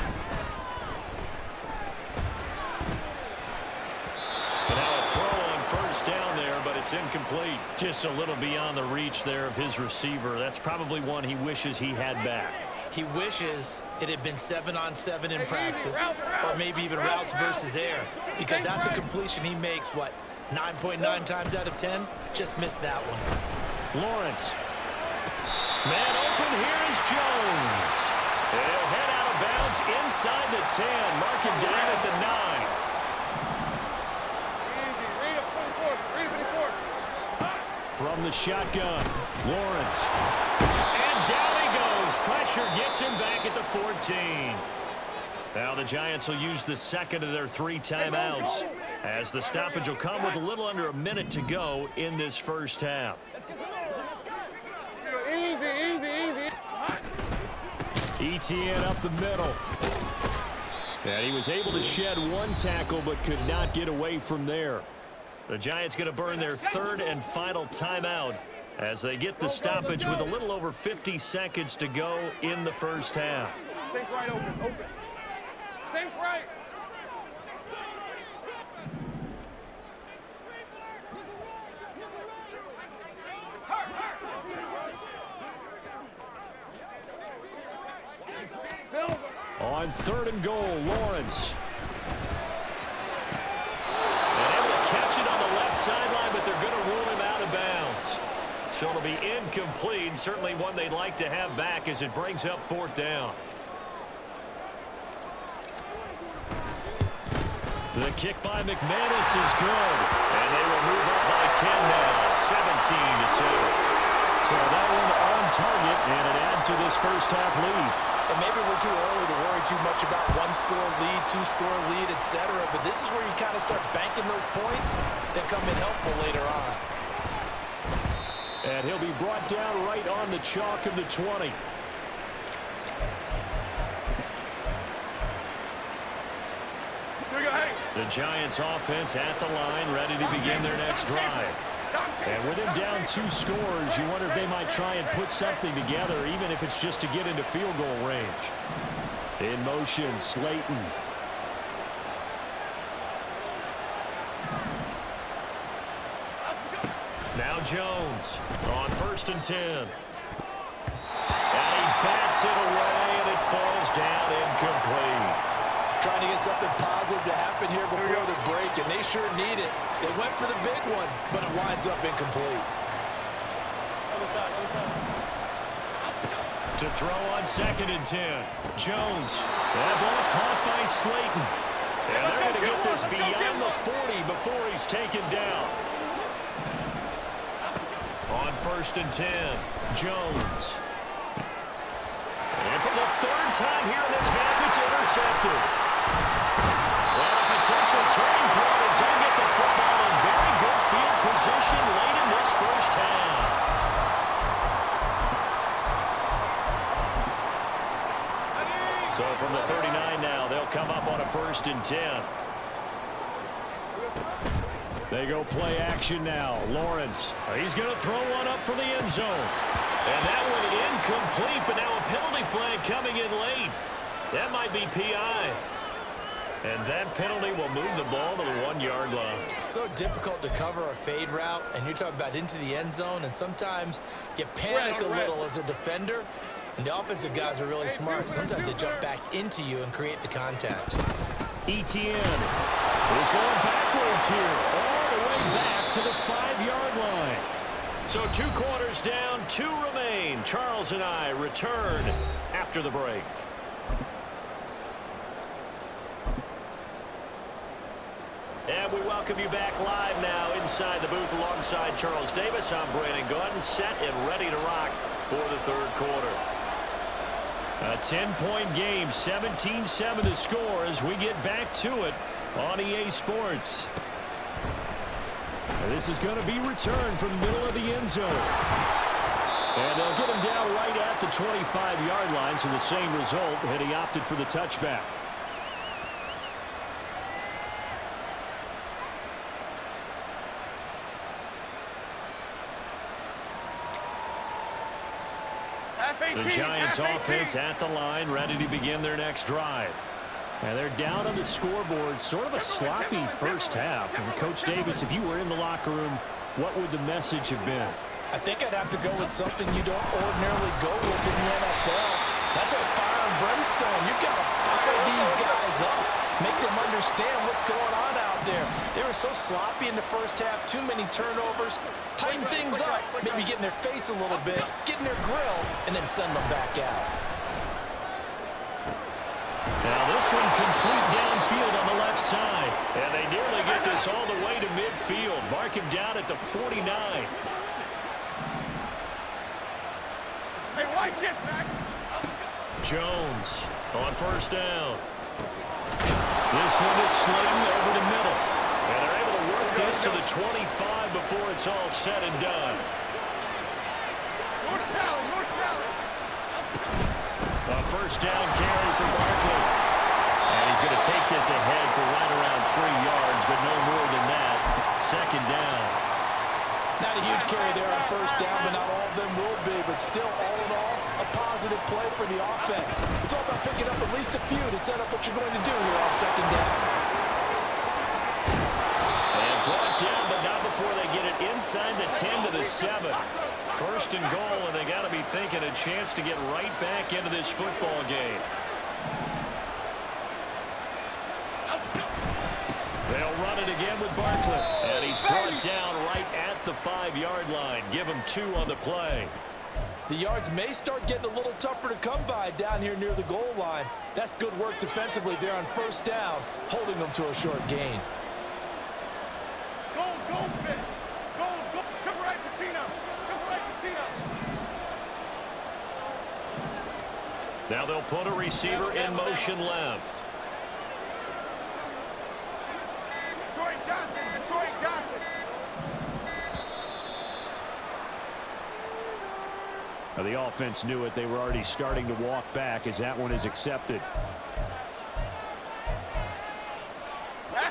And now a throw on first down there, but it's incomplete. Just a little beyond the reach there of his receiver. That's probably one he wishes he had back. He wishes it had been 7-on-7 in practice, or maybe even routes versus air, because that's a completion he makes, what, 9.9 times out of 10? Just missed that one. Lawrence. Man open, here is Jones. He'll head out of bounds inside the 10. Mark him down at the 9. From the shotgun, Lawrence. And down he goes. Pressure gets him back at the 14. Now the Giants will use the second of their 3 timeouts, as the stoppage will come with a little under a minute to go in this first half. Easy. Etienne up the middle. And he was able to shed 1 tackle but could not get away from there. The Giants going to burn their 3rd and final timeout as they get the stoppage with a little over 50 seconds to go in the first half. Think right, open. Think right. On 3rd and goal, Lawrence. And able to catch it on the left sideline, but they're going to rule him out of bounds. So it'll be incomplete. Certainly one they'd like to have back as it brings up 4th down. The kick by McManus is good. And they will move up by 10 now, 17-7. So that one on target, and it adds to this first half lead. And maybe we're too early to worry too much about 1-score lead, 2-score lead, etc. But this is where you kind of start banking those points that come in helpful later on. And he'll be brought down right on the chalk of the 20. The Giants offense at the line, ready to begin their next drive. And with him down 2 scores, you wonder if they might try and put something together, even if it's just to get into field goal range. In motion, Slayton. Now Jones on 1st and 10. And he bats it away, and it falls down incomplete. Trying to get something positive to happen here before the break, and they sure need it. They went for the big one, but it winds up incomplete. To throw on 2nd and 10. Jones. That ball caught by Slayton. And they're going to get this beyond the 40 before he's taken down. On 1st and 10, Jones. And for the 3rd time here in this half, it's intercepted. Well, a potential turning point as they get the football in very good field position late in this first half. So from the 39 now, they'll come up on a 1st and 10. They go play action now. Lawrence. He's going to throw one up for the end zone. And that one incomplete, but now a penalty flag coming in late. That might be PI. And that penalty will move the ball to the 1-yard line. So difficult to cover a fade route, and you're talking about into the end zone, and sometimes you panic a little as a defender, and the offensive guys are really smart. Sometimes they jump back into you and create the contact. Etienne is going backwards here, all the way back to the 5-yard line. So 2 quarters down, 2 remain. Charles and I return after the break. And we welcome you back live now inside the booth alongside Charles Davis. I'm Brandon Gordon, set and ready to rock for the 3rd quarter. A 10-point game, 17-7 to score as we get back to it on EA Sports. And this is going to be returned from the middle of the end zone. And they'll get him down right at the 25-yard line, so the same result, and he opted for the touchback. The Giants offense at the line, ready to begin their next drive. And they're down on the scoreboard, sort of a sloppy first half. And Coach Davis, if you were in the locker room, what would the message have been? I think I'd have to go with something you don't ordinarily go with in the NFL. That's like fire and brimstone. You've got to fire these guys up, make them understand what's going on out there. They were so sloppy in the first half, too many turnovers. Tighten things up, maybe get in their face a little bit, get in their grill, and then send them back out. Now this one complete downfield on the left side. And they nearly get this all the way to midfield. Mark him down at the 49. Hey, why shift back? Jones on 1st down. This one is Slayton over the middle. And they're able to work this to the 25 before it's all said and done. North Valley, North Valley. A 1st down carry for Barkley. And he's going to take this ahead for right around 3 yards, but no more than that. 2nd down. Not a huge carry there on 1st down, but not all of them will be. But still, all in all, a positive play for the offense. It's all about picking up at least a few to set up what you're going to do here on 2nd down. And brought down, but not before they get it inside the 10 to the 7. 1st and goal, and they got to be thinking a chance to get right back into this football game. They'll run it again with Barkley. And he's brought down right at the 5-yard line. Give him 2 on the play. The yards may start getting a little tougher to come by down here near the goal line. That's good work defensively there on 1st down, holding them to a short gain. Go, Finn. Go. Come right, Patino. Now they'll put a receiver in motion left. Detroit Johnson. Now the offense knew it. They were already starting to walk back as that one is accepted.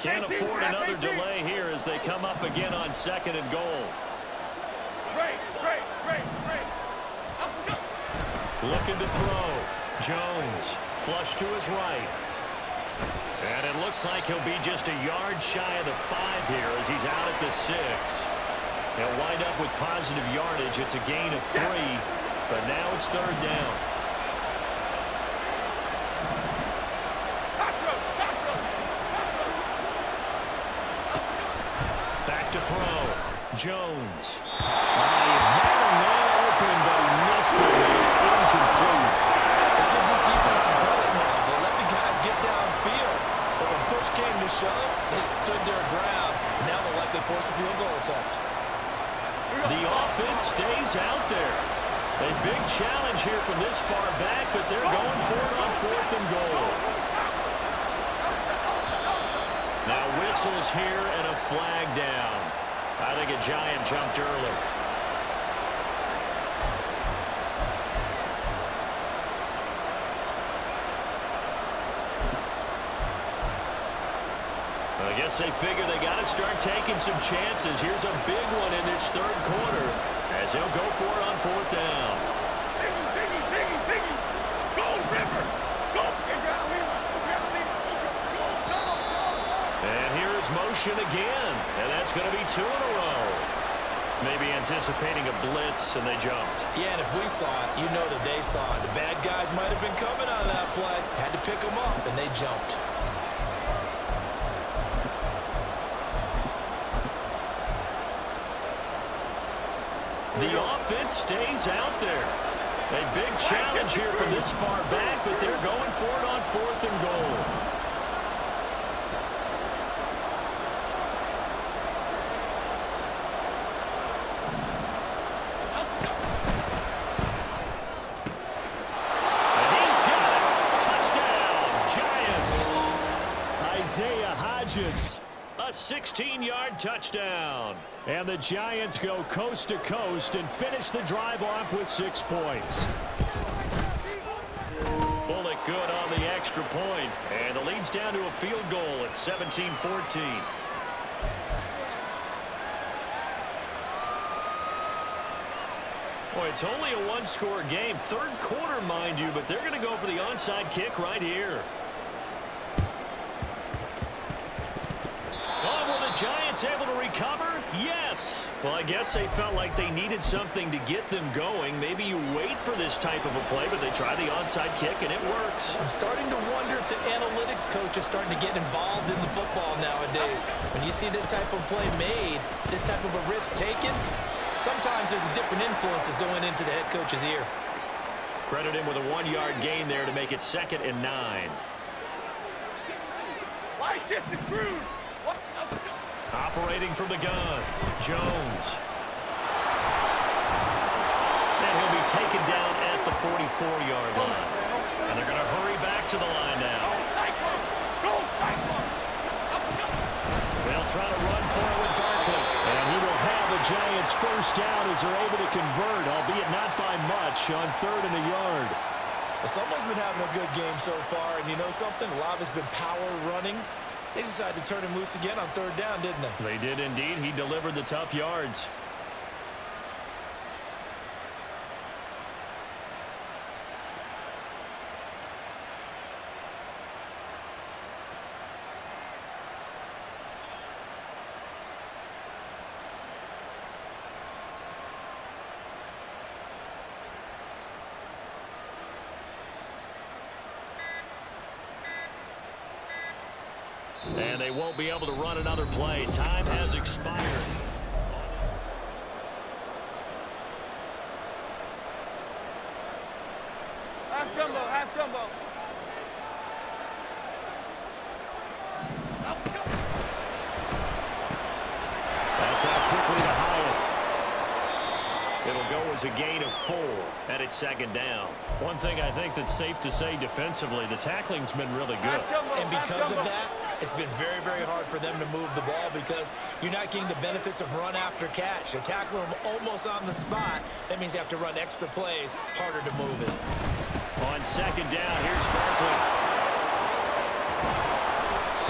Can't afford another delay here as they come up again on 2nd and goal. Great. Looking to throw. Jones, flush to his right. And it looks like he'll be just a yard shy of the 5 here as he's out at the 6. He'll wind up with positive yardage. It's a gain of 3, but now it's 3rd down. Back to throw. Jones. He had a man open, but he missed it, and it's incomplete. Let's give this defense some credit now. They let the guys get downfield, but when push came to shove, they stood their ground. And now they'll likely force a field goal attempt. The offense stays out there. A big challenge here from this far back, but they're going for it on 4th and goal. Now whistles here and a flag down. I think a Giant jumped early. I guess they figure they got to start taking some chances. Here's a big one in this 3rd quarter as he'll go for it on 4th down. Ziggy. Go, River. Go. And here's motion again, and that's going to be 2 in a row. Maybe anticipating a blitz, and they jumped. Yeah, and if we saw it, you know that they saw it. The bad guys might have been coming on that play. Had to pick them up, and they jumped. The offense stays out there. A big challenge here from this far back, but they're going for it on 4th and goal. And he's got it. Touchdown, Giants. Isaiah Hodgins. A 16-yard touchdown. And the Giants go coast to coast and finish the drive off with 6 points. Bullock good on the extra point. And the lead's down to a field goal at 17-14. Boy, it's only a 1-score game. 3rd quarter, mind you, but they're going to go for the onside kick right here. Giants able to recover? Yes. Well, I guess they felt like they needed something to get them going. Maybe you wait for this type of a play, but they try the onside kick, and it works. I'm starting to wonder if the analytics coach is starting to get involved in the football nowadays. When you see this type of play made, this type of a risk taken, sometimes there's different influences going into the head coach's ear. Credit him with a 1-yard gain there to make it 2nd and 9. Why shift to Cruz? What? Operating from the gun, Jones. And he'll be taken down at the 44-yard line. And they're going to hurry back to the line now. They'll try to run for it with Barkley. And he will have the Giants' 1st down as they're able to convert, albeit not by much, on 3rd and a yard. Well, someone's been having a good game so far, and you know something? A lot of it's been power running. They decided to turn him loose again on 3rd down, didn't they? They did indeed. He delivered the tough yards. And they won't be able to run another play. Time has expired. Half jumbo, half jumbo. That's out quickly to Hyatt. It'll go as a gain of 4, and it's 2nd down. One thing I think that's safe to say defensively, the tackling's been really good. And because of that, it's been very, very hard for them to move the ball because you're not getting the benefits of run after catch. They're tackling them almost on the spot. That means you have to run extra plays, harder to move it. On 2nd down, here's Barkley.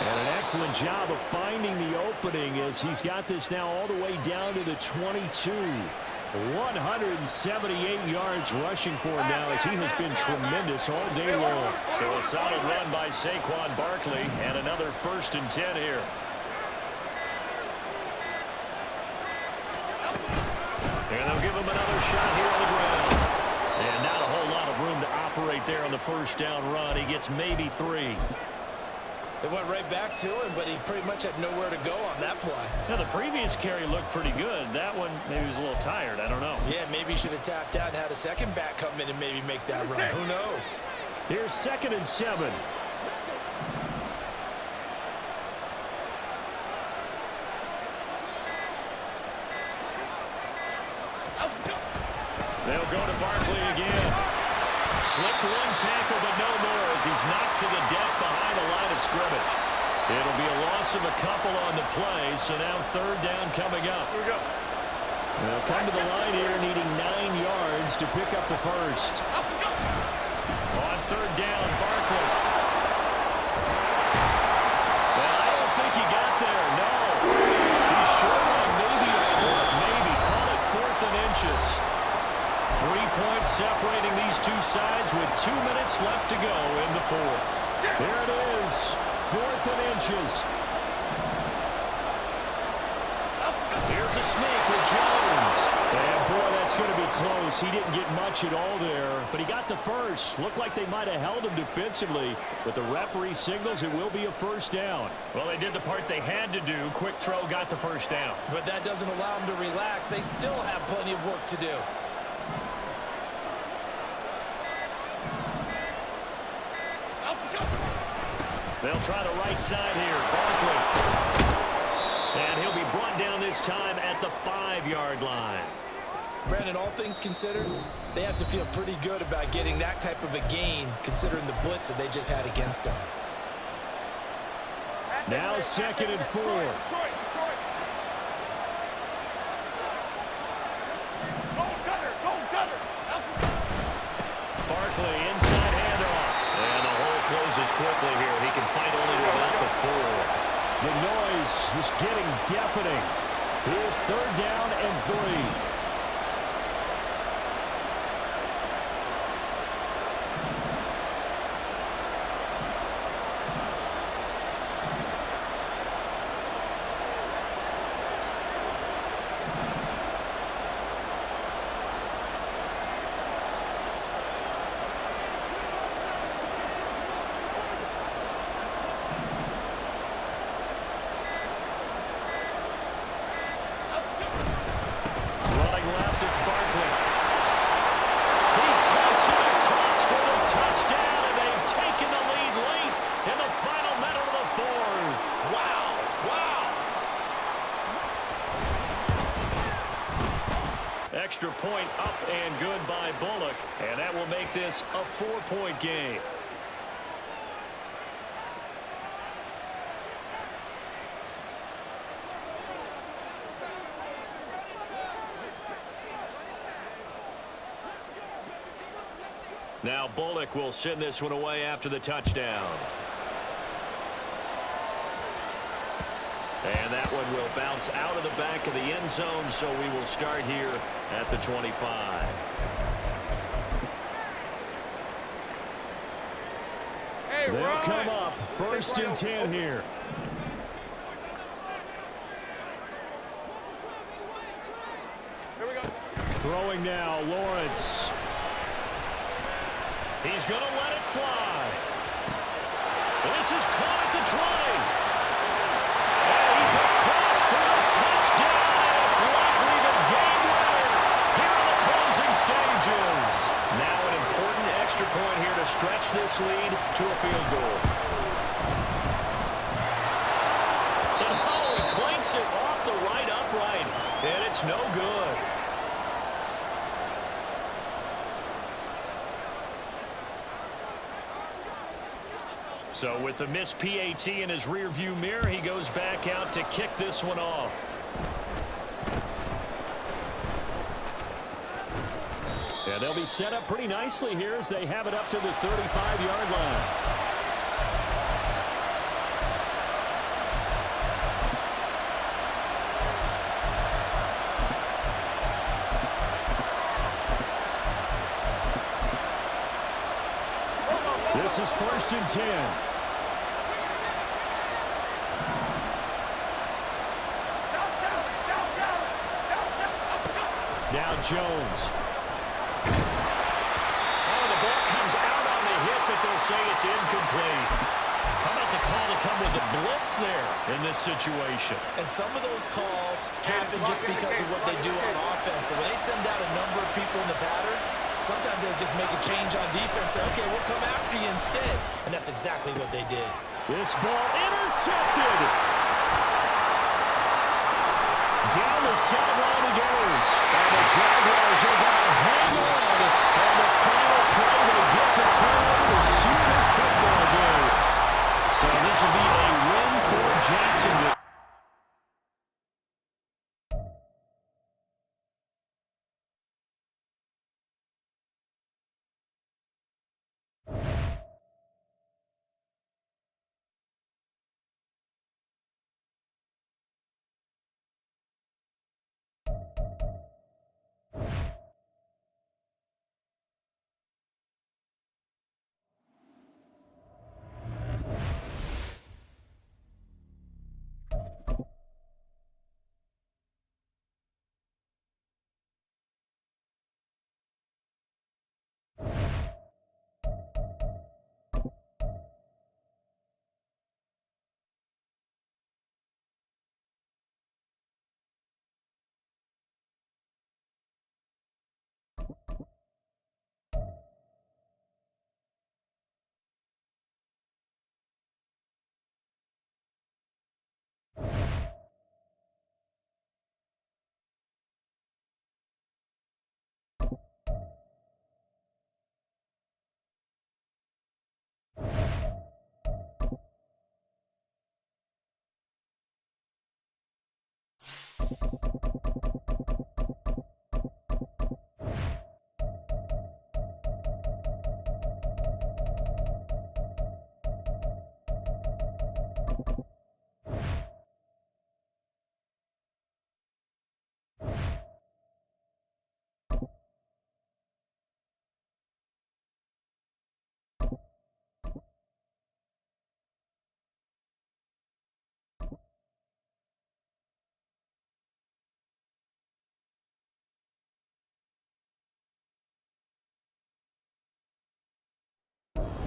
And an excellent excellent job of finding the opening as he's got this now all the way down to the 22. 178 yards rushing for him now as he has been tremendous all day long. So a solid run by Saquon Barkley and another 1st and 10 here. And they'll give him another shot here on the ground. And not a whole lot of room to operate there on the 1st down run. He gets maybe 3. They went right back to him, but he pretty much had nowhere to go on that play. Now, the previous carry looked pretty good. That one, maybe he was a little tired. I don't know. Yeah, maybe he should have tapped out and had a second back come in and maybe make that run. Who knows? Here's 2nd and 7. They'll go to Barkley again. Slipped one tackle, but no more as he's knocked to the deck behind the line of scrimmage. It'll be a loss of a couple on the play, so now 3rd down coming up. Here we go. They'll come to the line here needing 9 yards to pick up the 1st. On 3rd down, Barkley. Well, I don't think he got there, no. He's short on maybe a foot, maybe. Call it 4th and inches. 3 points separating these two sides with 2 minutes left to go in the 4th. There it is, 4th and inches. Here's a sneak with Jones. And boy, that's going to be close. He didn't get much at all there, but he got the 1st. Looked like they might have held him defensively, but the referee signals it will be a 1st down. Well, they did the part they had to do. Quick throw got the 1st down. But that doesn't allow them to relax. They still have plenty of work to do. They'll try the right side here. Barkley. And he'll be brought down this time at the 5-yard line. Brandon, all things considered, they have to feel pretty good about getting that type of a gain considering the blitz that they just had against them. Now 2nd and 4. Barkley inside handoff. And the hole closes quickly here. He can fight only to about the 4. The noise is getting deafening. Here's 3rd down and 3. Extra point up and good by Bullock, and that will make this a 4-point game. Now Bullock will send this one away after the touchdown. And that one will bounce out of the back of the end zone, so we will start here at the 25. Hey, They'll come up 1st and 10 here. Here we go. Throwing now, Lawrence. He's going to let it fly. This is caught at the 20. He's across for a touchdown. It's likely the game winner here in the closing stages. Now an important extra point here to stretch this lead to a field goal. And he clanks it off the right upright, and it's no good. So with the missed PAT in his rearview mirror, he goes back out to kick this one off. Yeah, they'll be set up pretty nicely here as they have it up to the 35-yard line. This is 1st and 10. Now Jones. Oh, the ball comes out on the hit, but they'll say it's incomplete. How about the call to come with the blitz there in this situation? And some of those calls happen just because of what they do on offense. So when they send out a number of people in the pattern, sometimes they just make a change on defense. Say, okay, we'll come after you instead. And that's exactly what they did. This ball intercepted. Down the sideline he goes. And the Jaguars are going to hang on. And the final play, they get the turnover as soon as football game. So this will be a win for Jacksonville.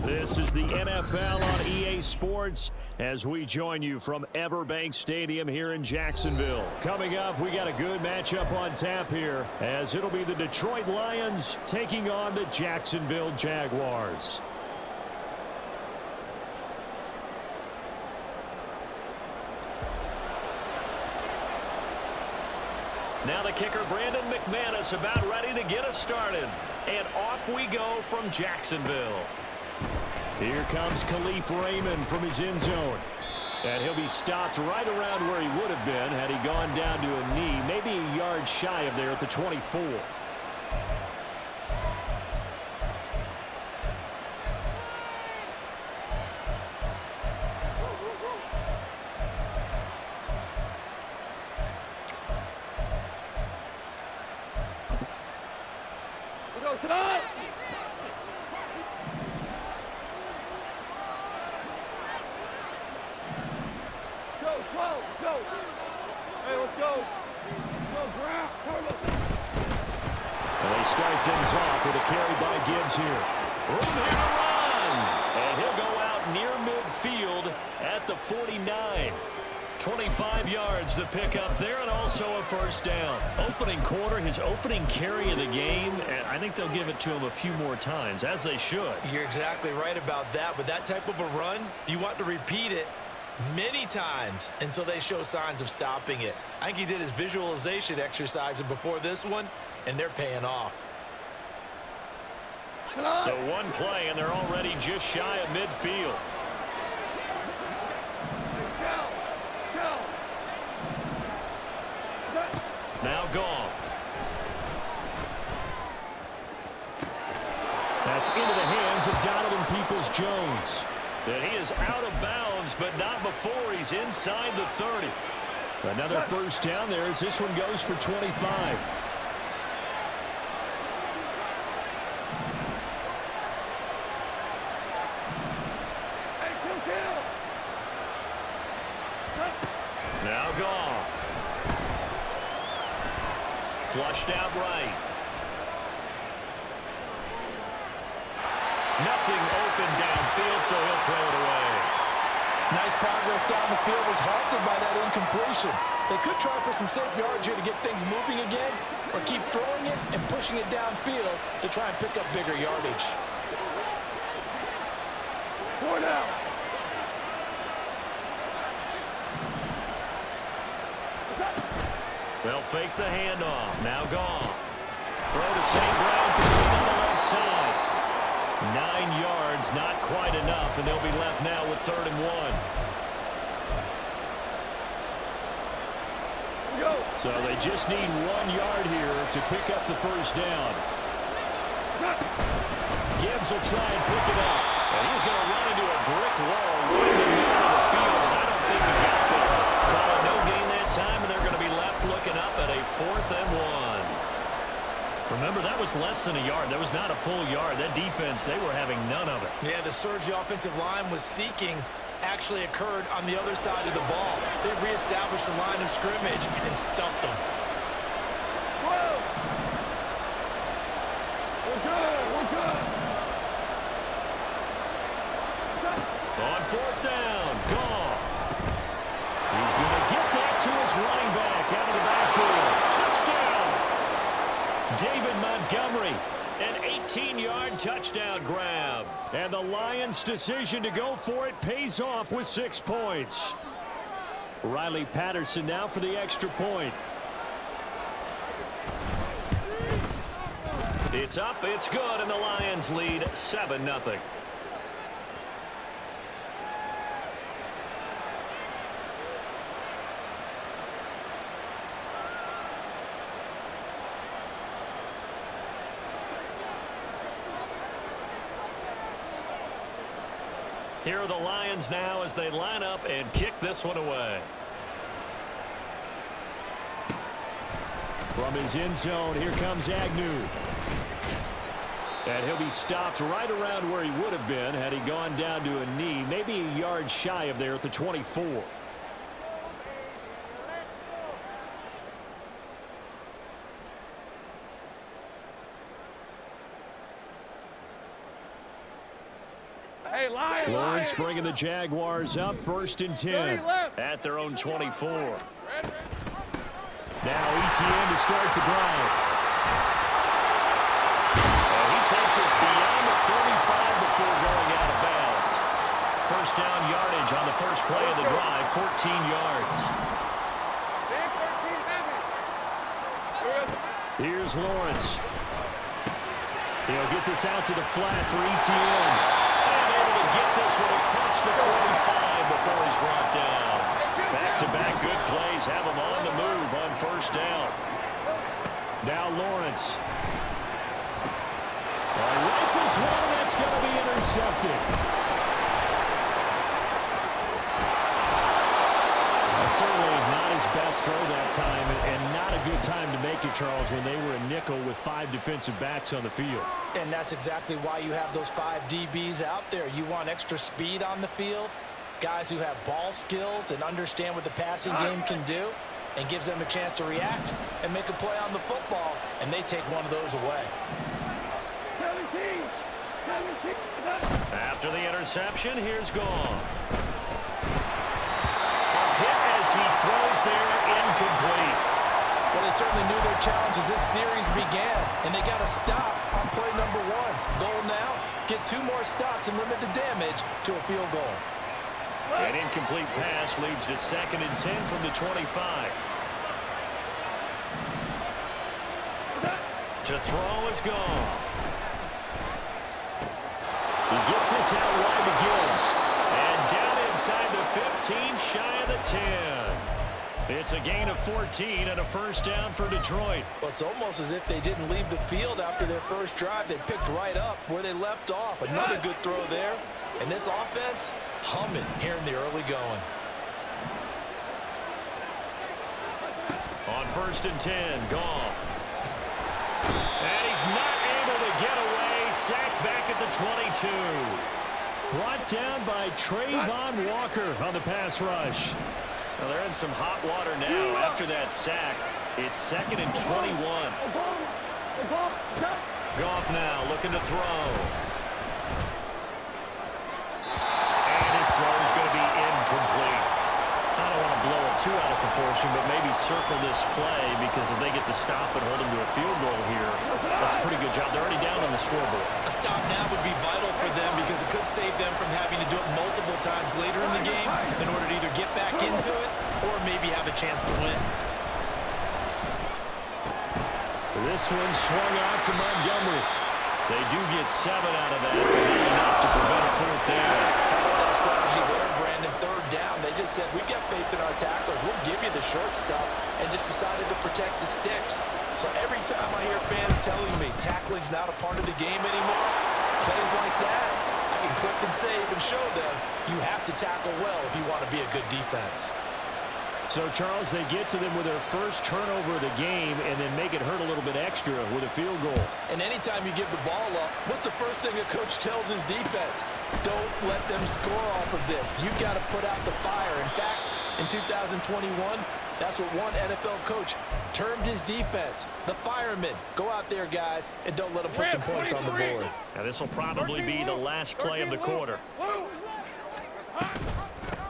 This is the NFL on EA Sports as we join you from Everbank Stadium here in Jacksonville. Coming up, we got a good matchup on tap here as it'll be the Detroit Lions taking on the Jacksonville Jaguars. Now the kicker, Brandon McManus, about ready to get us started. And off we go from Jacksonville. Here comes Khalif Raymond from his end zone. And he'll be stopped right around where he would have been had he gone down to a knee, maybe a yard shy of there at the 24. Tonight! Go! Hey, let's go! Go, Graf! And they start things off with a carry by Gibbs here. Room here to run! And he'll go out near midfield at the 49. 25 yards the pickup there, and also a first down. Opening quarter, his opening carry of the game, and I think they'll give it to him a few more times, as they should. You're exactly right about that. With that type of a run, you want to repeat it many times until they show signs of stopping it. I think he did his visualization exercises before this one, and they're paying off. So one play, and they're already just shy of midfield. Now gone. That's into the hands of Donovan Peoples-Jones. And he is out of bounds, but not before he's inside the 30. Another first down there as this one goes for 25. Goff. Flushed out right. Nothing open downfield, so he'll throw it away. Nice progress down the field was halted by that incompletion. They could try for some safe yards here to get things moving again, or keep throwing it and pushing it downfield to try and pick up bigger yardage. 4 down. They'll fake the handoff. Now Goff. Throw to St. Brown, complete on the left side. 9 yards, not quite enough, and they'll be left now with 3rd and 1. So they just need 1 yard here to pick up the first down. Gibbs will try and pick it up. And he's going to run into a brick wall right in the middle of the field. I don't think he got there. Call it no gain that time, and they're going to be left looking up at a 4th and 1. Remember, that was less than a yard. That was not a full yard. That defense, they were having none of it. Yeah, the surge the offensive line was seeking actually occurred on the other side of the ball. They reestablished the line of scrimmage and stuffed them. Whoa! We're good. We're good. On 4th down, Goff. He's going to get that to his running back out of the backfield. Touchdown! David Montgomery, an 18-yard touchdown grab. And the Lions' decision to go for it pays off with 6 points. Riley Patterson now for the extra point. It's up, it's good, and the Lions lead 7-0. Here are the Lions now as they line up and kick this one away. From his end zone, here comes Agnew. And he'll be stopped right around where he would have been had he gone down to a knee, maybe a yard shy of there at the 24. Hey, Lion, Lawrence bringing the Jaguars up 1st and 10. At their own 24. Now ETN to start the drive. And he takes us beyond the 35 before going out of bounds. First down yardage on the first play of the drive, 14 yards. Here's Lawrence. He'll get this out to the flat for ETN. Get this one across the 45 before he's brought down. Back-to-back good plays have him on the move on first down. Now Lawrence. Rifles one, that's going to be intercepted. Certainly not his best throw that time, and not a good time to make it, Charles, when they were a nickel with 5 defensive backs on the field. And that's exactly why you have those 5 DBs out there. You want extra speed on the field, guys who have ball skills and understand what the passing game can do, and gives them a chance to react and make a play on the football, and they take one of those away. 17. After the interception, here's Goff. Hit as he throws there, incomplete. Well, they certainly knew their challenge as this series began, and they got to stop on play number 1. Goal now, get 2 more stops and limit the damage to a field goal. An incomplete pass leads to 2nd and 10 from the 25. To throw is Goff. He gets this out wide to Gibbs. And down inside the 15, shy of the 10. It's a gain of 14 and a first down for Detroit. Well, it's almost as if they didn't leave the field after their first drive. They picked right up where they left off. Another good throw there. And this offense, humming here in the early going. On 1st and 10, Goff. And he's not able to get away. Sacked back at the 22. Brought down by Trayvon Walker on the pass rush. Well, they're in some hot water now after that sack. It's 2nd and 21. Goff now looking to throw. And his throw is going to be incomplete. I don't want to blow it too out of proportion, but maybe circle this play because if they get the stop and hold them to a field goal here, that's a pretty good job. They're already down on the scoreboard. A stop now would be vital for them because it could save them from having to do it multiple times later in the game in order to either get back into it or maybe have a chance to win. This one swung out to Montgomery. They do get 7 out of that, but not enough to prevent a 4th down. That strategy there, Brandon, 3rd down. They just said, we've got faith in our tacklers. We'll give you the short stuff, and just decided to protect the sticks. So every time I hear fans telling me tackling's not a part of the game anymore, plays like that, I can click and save and show them you have to tackle well if you want to be a good defense. So, Charles, they get to them with their first turnover of the game and then make it hurt a little bit extra with a field goal. And anytime you give the ball up, what's the first thing a coach tells his defense? Don't let them score off of this. You've got to put out the fire. In fact, in 2021, that's what one NFL coach termed his defense, the firemen. Go out there, guys, and don't let them put some points on the board. Now, this will probably be the last play of the quarter.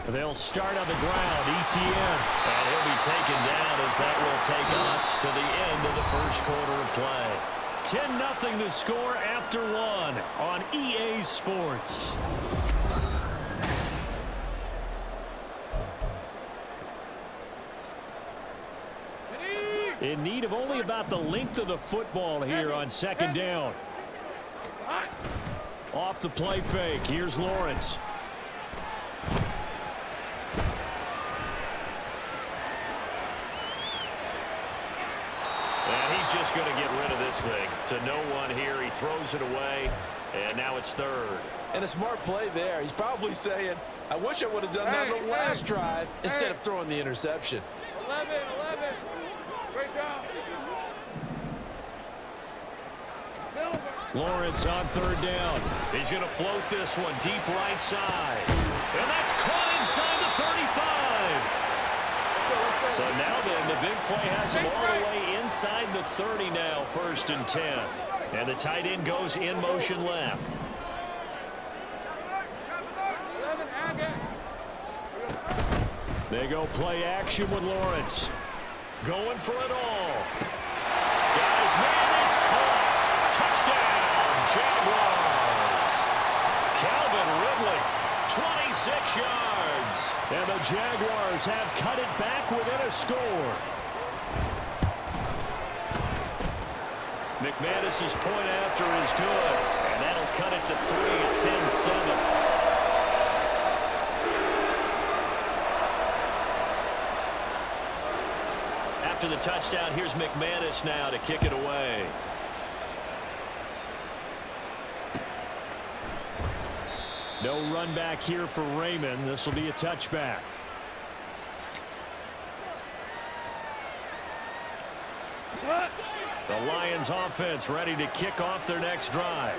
They'll start on the ground, ETN. And he'll be taken down as that will take us to the end of the first quarter of play. 10-0 to score after 1 on EA Sports. In need of only about the length of the football here on 2nd down. Off the play fake, here's Lawrence. Just going to get rid of this thing to no one here. He throws it away, and now it's 3rd. And a smart play there. He's probably saying, I wish I would have done that on the last drive instead of throwing the interception. 11. Great job. Lawrence on 3rd down. He's going to float this one deep right side. And that's caught inside the 35. So now then, the big play has him all the way inside the 30 now, 1st and 10. And the tight end goes in motion left. They go play action with Lawrence. Going for it all. Guys, man, it's caught. Touchdown, Jaguars. Calvin Ridley, 26 yards. And the Jaguars have cut it back within a score. McManus's point after is good. And that'll cut it to 3 at 10-7. After the touchdown, here's McManus now to kick it away. No run back here for Raymond. This will be a touchback. The Lions offense ready to kick off their next drive.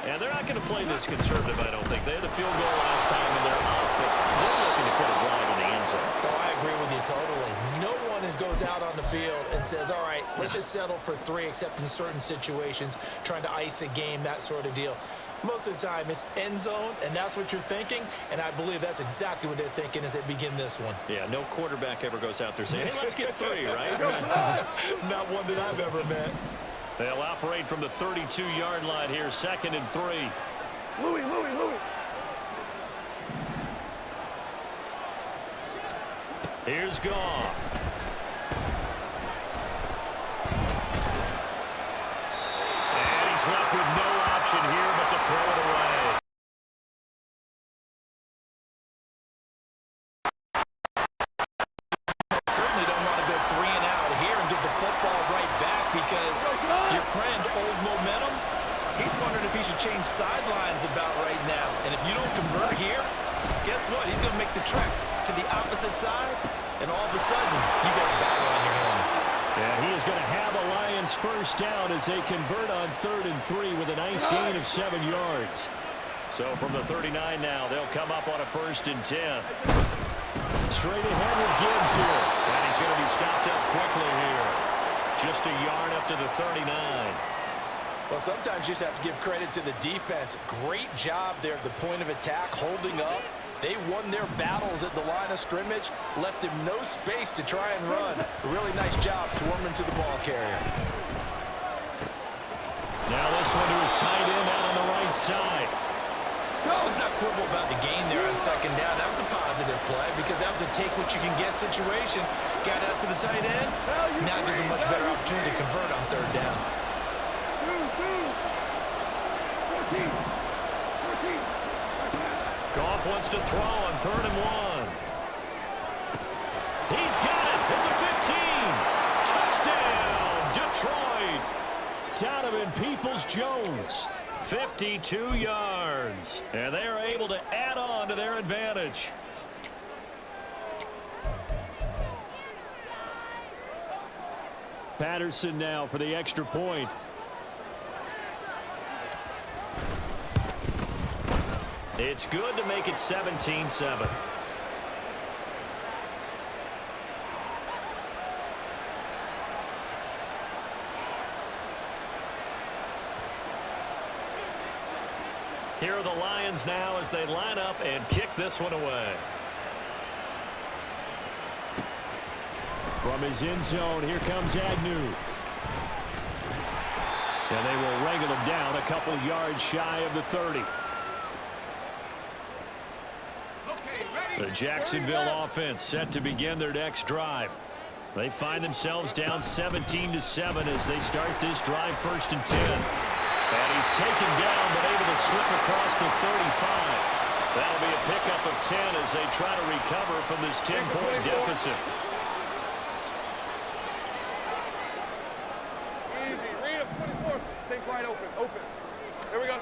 And they're not going to play this conservative, I don't think. They had the field goal last time, and they're up. But they're looking to put a drive in the end zone. Oh, I agree with you totally. No one goes out on the field and says, all right, let's just settle for 3, except in certain situations, trying to ice a game, that sort of deal. Most of the time, it's end zone, and that's what you're thinking, and I believe that's exactly what they're thinking as they begin this one. Yeah, no quarterback ever goes out there saying, hey, let's get 3, right? Not one that I've ever met. They'll operate from the 32-yard line here, 2nd and 3. Louis. Here's Goff. And he's left with no option here but to throw it away. Certainly don't want to go 3 and out here and give the football right back because your friend, Old Momentum, he's wondering if he should change sidelines about right now. And if you don't convert here, guess what? He's going to make the trek to the opposite side, and all of a sudden, you got a battle on your hands. Yeah, he is going to have a Lions first down as they convert on 3rd and 3 with a nice gain of 7 yards. So from the 39 now, they'll come up on a 1st and 10. Straight ahead with Gibbs here. And he's going to be stopped up quickly here. Just a yard up to the 39. Well, sometimes you just have to give credit to the defense. Great job there at the point of attack, holding up. They won their battles at the line of scrimmage, left him no space to try and run. A really nice job swarming to the ball carrier. Now this one to his tight end out on the right side. Let's not quibble about the gain there on second down. That was a positive play because that was a take-what-you-can-get situation. Got out to the tight end. Now gives a much better opportunity to convert on third down. 14. Goff wants to throw on 3rd and 1. He's got it at the 15. Touchdown, Detroit. Donovan Peoples-Jones. 52 yards. And they're able to add on to their advantage. Patterson now for the extra point. It's good to make it 17-7. Here are the Lions now as they line up and kick this one away. From his end zone, here comes Agnew. And they will wrangle him down a couple yards shy of the 30. The Jacksonville offense set to begin their next drive. They find themselves down 17-7 as they start this drive 1st and 10. And he's taken down but able to slip across the 35. That'll be a pickup of 10 as they try to recover from this 10-point deficit. Easy. Read him. 24. Take right open. There we go.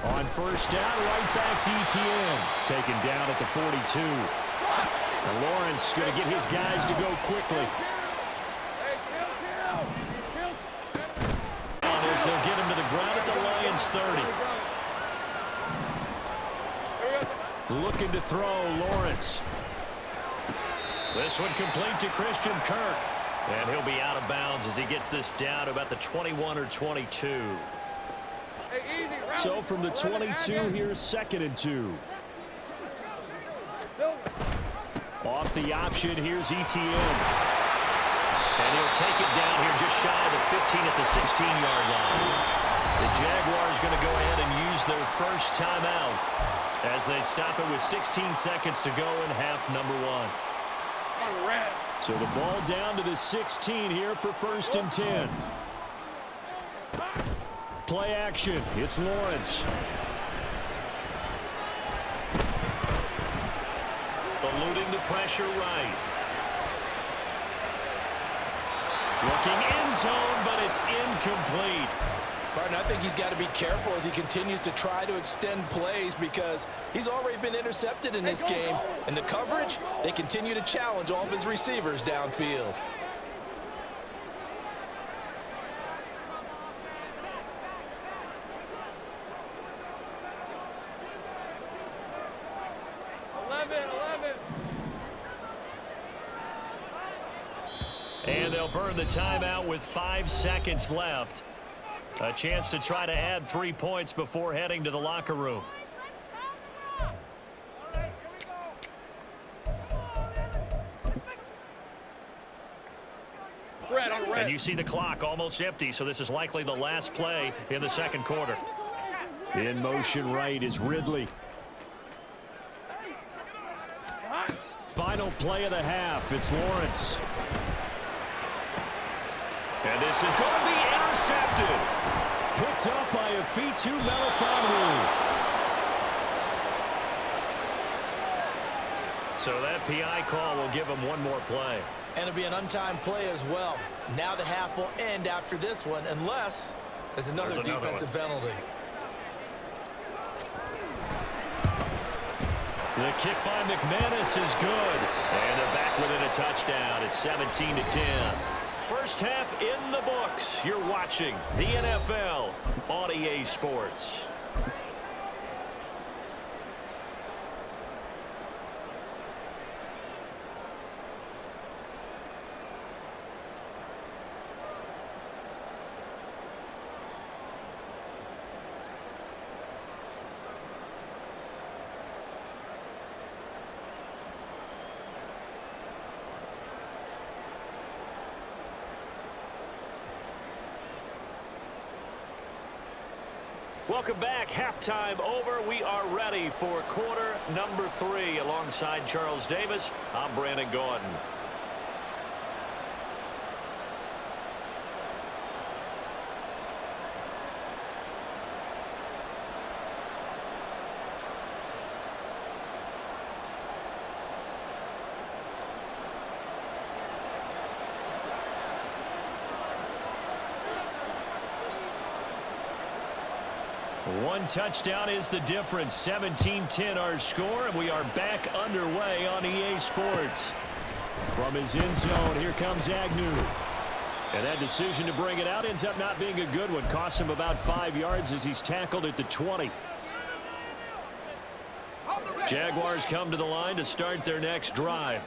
On 1st down, right back to ETN. Taken down at the 42. And Lawrence going to get his guys to go quickly. As they'll get him to the ground at the Lions 30. Looking to throw, Lawrence. This one complete to Christian Kirk. And he'll be out of bounds as he gets this down to about the 21 or 22. So from the 22, here's 2nd and 2. Off the option, here's ETN. And he'll take it down here just shy of the 15 at the 16-yard line. The Jaguars going to go ahead and use their first timeout as they stop it with 16 seconds to go in half number 1. So the ball down to the 16 here for 1st and 10. Play action. It's Lawrence. Eluding the pressure right. Looking end zone, but it's incomplete. Martin, I think he's got to be careful as he continues to try to extend plays because he's already been intercepted in this game. And the coverage, they continue to challenge all of his receivers downfield. And they'll burn the timeout with 5 seconds left. A chance to try to add 3 points before heading to the locker room. And you see the clock almost empty, so this is likely the last play in the 2nd quarter. In motion right is Ridley. Final play of the half. It's Lawrence. And this is going to be intercepted. Picked up by a Fitu Melifonwu. So that PI call will give him one more play. And it'll be an untimed play as well. Now the half will end after this one, unless there's another defensive penalty. The kick by McManus is good. And they're back within a touchdown. It's 17-10. First half in the books. You're watching the NFL on EA Sports. Welcome back. Halftime over. We are ready for quarter number 3. Alongside Charles Davis, I'm Brandon Gordon. One touchdown is the difference. 17-10 our score, and we are back underway on EA Sports. From his end zone, here comes Agnew. And that decision to bring it out ends up not being a good one. Cost him about 5 yards as he's tackled at the 20. Jaguars come to the line to start their next drive.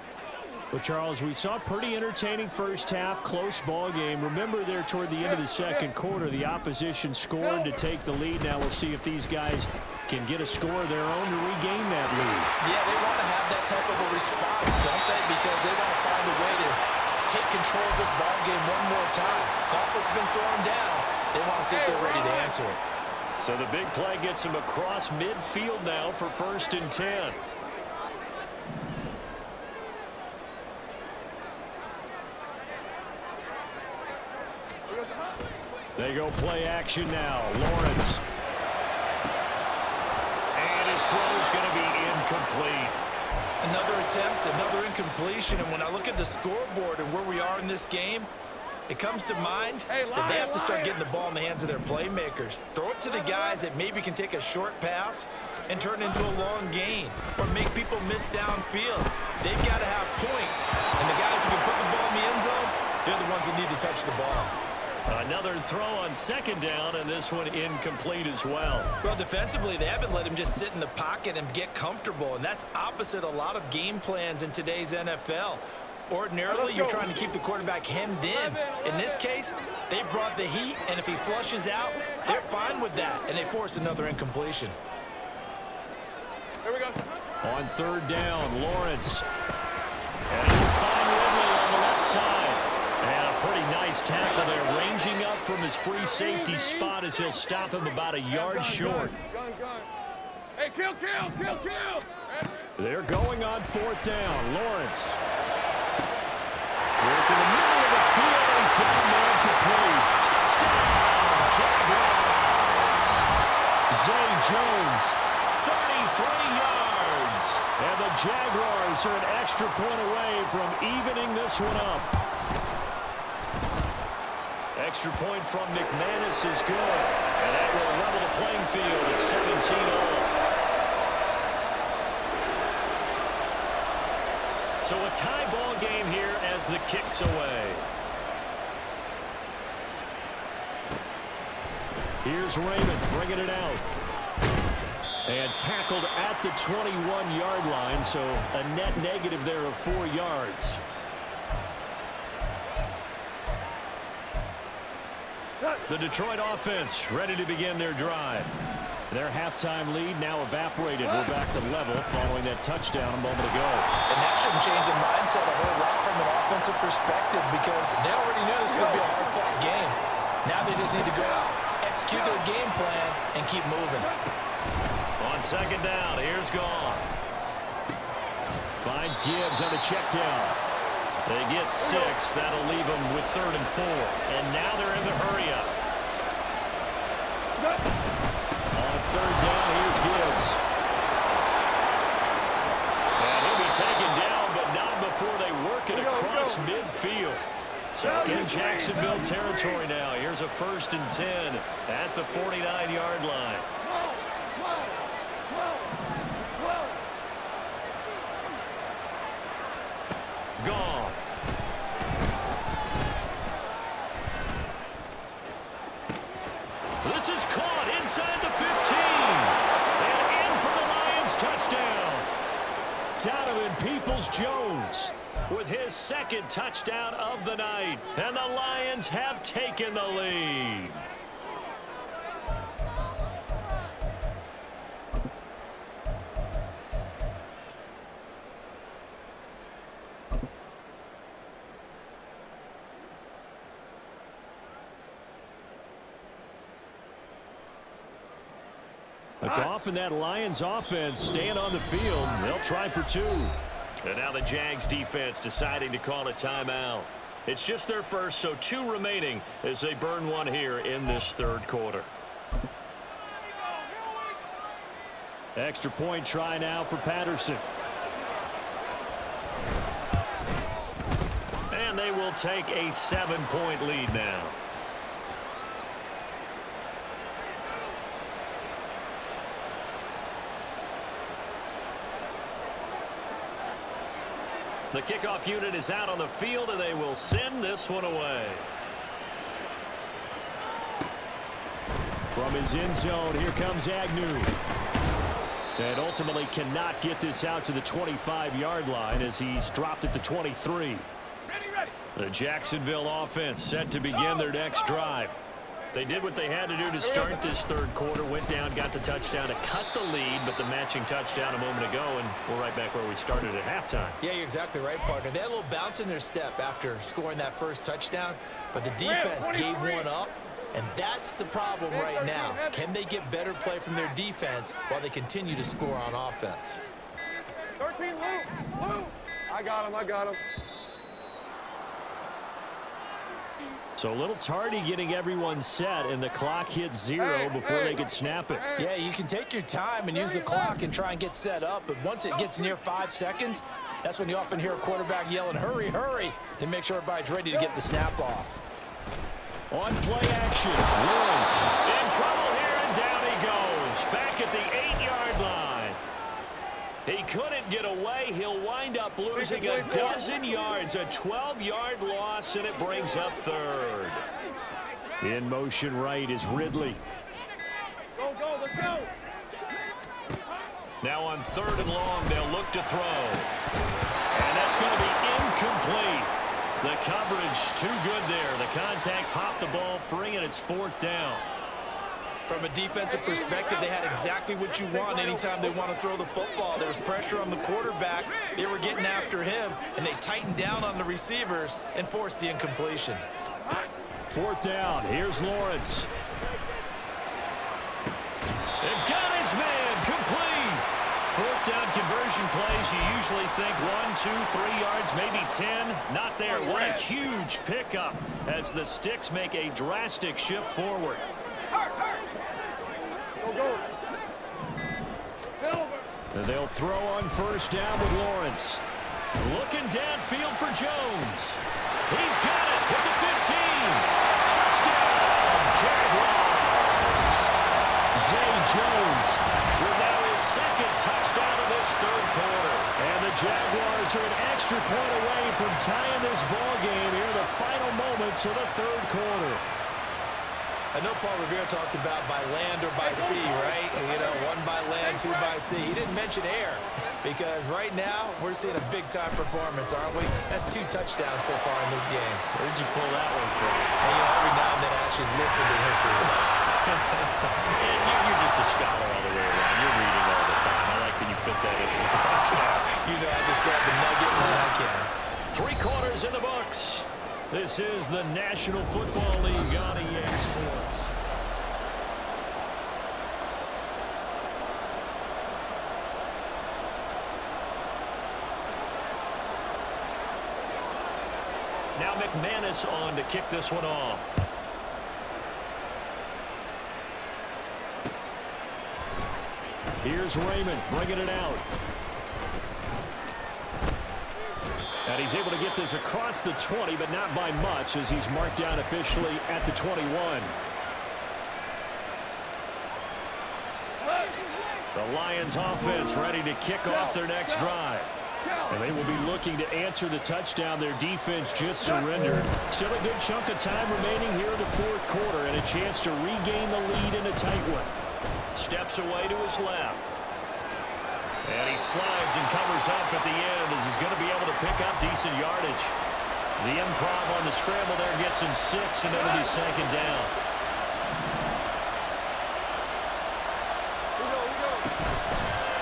Well, Charles, we saw a pretty entertaining first half, close ball game. Remember there toward the end of the second quarter, the opposition scored to take the lead. Now we'll see if these guys can get a score of their own to regain that lead. Yeah, they want to have that type of a response, don't they? Because they want to find a way to take control of this ball game one more time. Gauntlet's been thrown down. They want to see if they're ready to answer it. So the big play gets him across midfield now for 1st and 10. They go play action now. Lawrence. And his throw's going to be incomplete. Another attempt, another incompletion. And when I look at the scoreboard and where we are in this game, it comes to mind that they have to start getting the ball in the hands of their playmakers. Throw it to the guys that maybe can take a short pass and turn it into a long gain or make people miss downfield. They've got to have points. And the guys who can put the ball in the end zone, they're the ones that need to touch the ball. Another throw on 2nd down, and this one incomplete as well. Well, defensively, they haven't let him just sit in the pocket and get comfortable, and that's opposite a lot of game plans in today's NFL. Ordinarily, you're trying to keep the quarterback hemmed in. In this case, they brought the heat, and if he flushes out, they're fine with that, and they force another incompletion. Here we go. On 3rd down, Lawrence. And he'll find Ridley on the left side. And a pretty nice tackle there, ranging up from his free safety spot as he'll stop him about a yard short. Gun. Hey, kill. They're going on 4th down. Lawrence. Work in the middle of the field. He's got a man complete. Touchdown, Jaguars. Zay Jones, 33 yards. And the Jaguars are an extra point away from evening this one up. Extra point from McManus is good. And that will level the playing field at 17-all. So a tie ball game here as the kick's away. Here's Raymond bringing it out. And tackled at the 21-yard line, so a net negative there of 4 yards. The Detroit offense ready to begin their drive. Their halftime lead now evaporated. We're back to level following that touchdown a moment ago. And that shouldn't change the mindset a whole lot from an offensive perspective because they already knew this was going to be a hard-fought game. Now they just need to go out, execute their game plan, and keep moving. On 2nd down, here's Goff. Finds Gibbs on a check down. They get 6. That'll leave them with 3rd and 4. And now they're in the hurry-up. On 3rd down, here's Gibbs. And he'll be taken down, but not before they work it across midfield. So in Jacksonville territory now. Here's a 1st and 10 at the 49-yard line. Goff. This is caught inside the 15. And in for the Lions touchdown. Donovan Peoples-Jones With his 2nd touchdown of the night. And the Lions have taken the lead. Kickoff, and that Lions offense staying on the field. They'll try for 2. And now the Jags defense deciding to call a timeout. It's just their first, so 2 remaining as they burn one here in this third quarter. Extra point try now for Patterson. And they will take a 7-point lead now. The kickoff unit is out on the field, and they will send this one away. From his end zone, here comes Agnew. And ultimately cannot get this out to the 25-yard line as he's dropped at the 23. The Jacksonville offense set to begin their next drive. They did what they had to do to start this third quarter, went down, got the touchdown to cut the lead, but the matching touchdown a moment ago, and we're right back where we started at halftime. Yeah, you're exactly right, partner. They had a little bounce in their step after scoring that first touchdown, but the defense gave one up, and that's the problem right now. Can they get better play from their defense while they continue to score on offense? 13, Lou. I got him. So a little tardy getting everyone set, and the clock hits 0 before they could snap it. Yeah, you can take your time and use the clock and try and get set up, but once it gets near 5 seconds, that's when you often hear a quarterback yelling, hurry, hurry, to make sure everybody's ready to get the snap off. On play action, Lawrence. In trouble here, and down he goes. Back at the 8-yard line. He couldn't get away. He'll wind up losing a dozen yards. A 12-yard loss, and it brings up third. In motion right is Ridley. Go, let's go. Now on 3rd and long, they'll look to throw. And that's going to be incomplete. The coverage too good there. The contact popped the ball free, and it's 4th down. From a defensive perspective, they had exactly what you want anytime they want to throw the football. There was pressure on the quarterback. They were getting after him, and they tightened down on the receivers and forced the incompletion. 4th down. Here's Lawrence. They've got his man complete. 4th down conversion plays. You usually think 1, 2, 3 yards, maybe 10. Not there. What a huge pickup as the Sticks make a drastic shift forward. Go. Silver. And they'll throw on 1st down with Lawrence. Looking downfield for Jones. He's got it with the 15. Touchdown, Jaguars. Zay Jones with now his 2nd touchdown of this third quarter. And the Jaguars are an extra point away from tying this ball game here in the final moments of the third quarter. I know Paul Revere talked about by land or by sea, right? You know, 1 by land, 2 by sea. He didn't mention air because right now we're seeing a big-time performance, aren't we? That's 2 touchdowns so far in this game. Where'd you pull that one from? And, you know, every now and then I actually listen to history class. You're just a scholar all the way around. You're reading all the time. I like that you fit that in. You know, I just grab the nugget when I can. 3 quarters in the books. This is the National Football League on EA Sports. Now McManus on to kick this one off. Here's Raymond bringing it out. And he's able to get this across the 20, but not by much as he's marked down officially at the 21. The Lions offense ready to kick off their next drive. And they will be looking to answer the touchdown their defense just surrendered. Still a good chunk of time remaining here in the 4th quarter and a chance to regain the lead in a tight one. Steps away to his left. And he slides and covers up at the end as he's going to be able to pick up decent yardage. The improv on the scramble there gets him 6, and it'll be 2nd down.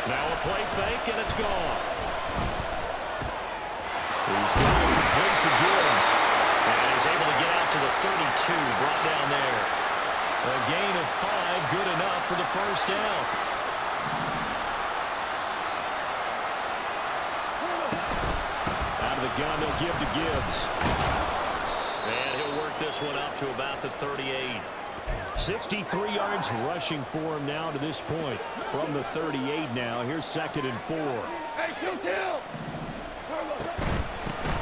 Now a play fake, and it's gone. He's got it complete to Gibbs. And he's able to get out to the 32, brought down there. A gain of 5, good enough for the 1st down. Out of the gun, they'll give to Gibbs. And he'll work this one up to about the 38. 63 yards rushing for him now to this point. From the 38 now, here's 2nd and 4. Hey, kill!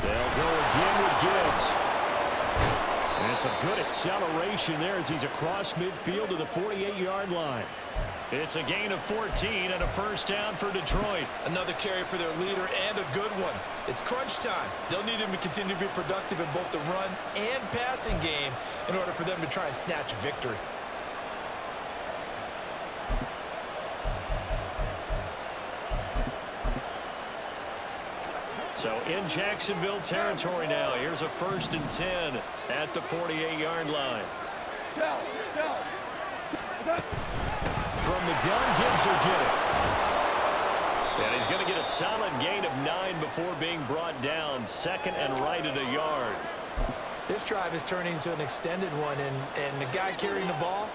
They'll go again with Gibbs. And some good acceleration there as he's across midfield to the 48-yard line. It's a gain of 14 and a first down for Detroit. Another carry for their leader and a good one. It's crunch time. They'll need him to continue to be productive in both the run and passing game in order for them to try and snatch a victory. So in Jacksonville territory now. Here's a 1st and 10 at the 48-yard line. From the gun, Gibbs will get it. And he's going to get a solid gain of 9 before being brought down. 2nd and right at a yard. This drive is turning into an extended one, and the guy carrying the ball,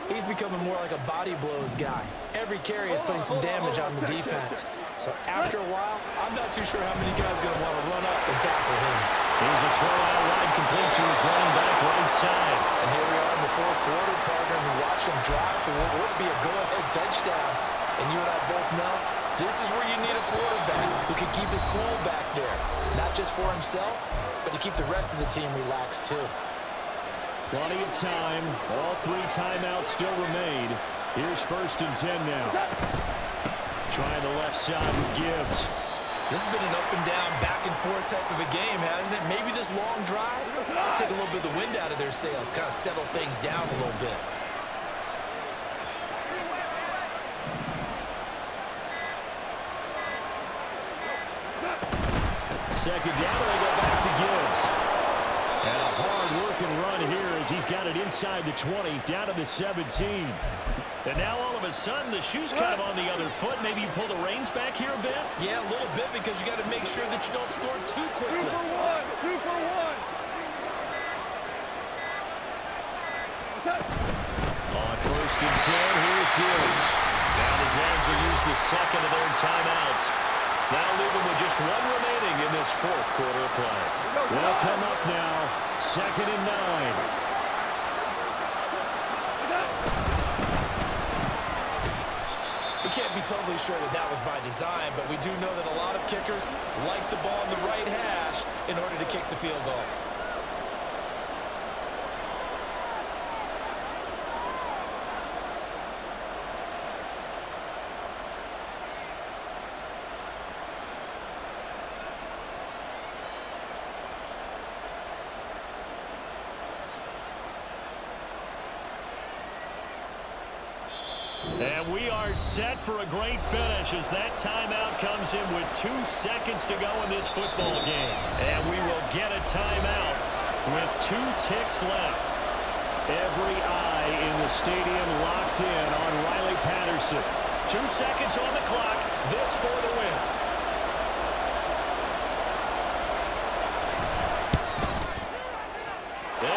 he's becoming more like a body blows guy. Every carry is putting some damage on the defense. So after a while, I'm not too sure how many guys are going to want to run up and tackle him. Here's a throw out wide, complete to his running back right side. And here we are in the 4th quarter, partner, and we watch him drive for what would be a go-ahead touchdown. And you and I both know this is where you need a quarterback who can keep his cool back there. Not just for himself, but to keep the rest of the team relaxed too. Plenty of time. All 3 timeouts still remain. Here's 1st and 10 now. Trying the left side with Gibbs. This has been an up and down, back and forth type of a game, hasn't it? Maybe this long drive will take a little bit of the wind out of their sails, kind of settle things down a little bit. Second down, they go back to Gibbs. And a hard-working run here as he's got it inside the 20, down to the 17. And now all of a sudden the shoe's kind of on the other foot. Maybe you pull the reins back here a bit? Yeah, a little bit, because you got to make sure that you don't score too quickly. 2 for 1. On 1st and 10, here's Gibbs. Now the Jags will use the 2nd of their timeouts. That'll leave them with just 1 remaining in this 4th quarter of play. They'll come up now, 2nd and 9. We can't be totally sure that that was by design, but we do know that a lot of kickers like the ball in the right hash in order to kick the field goal. And we are set for a great finish as that timeout comes in with 2 seconds to go in this football game. And we will get a timeout with 2 ticks left. Every eye in the stadium locked in on Riley Patterson. 2 seconds on the clock. This for the win.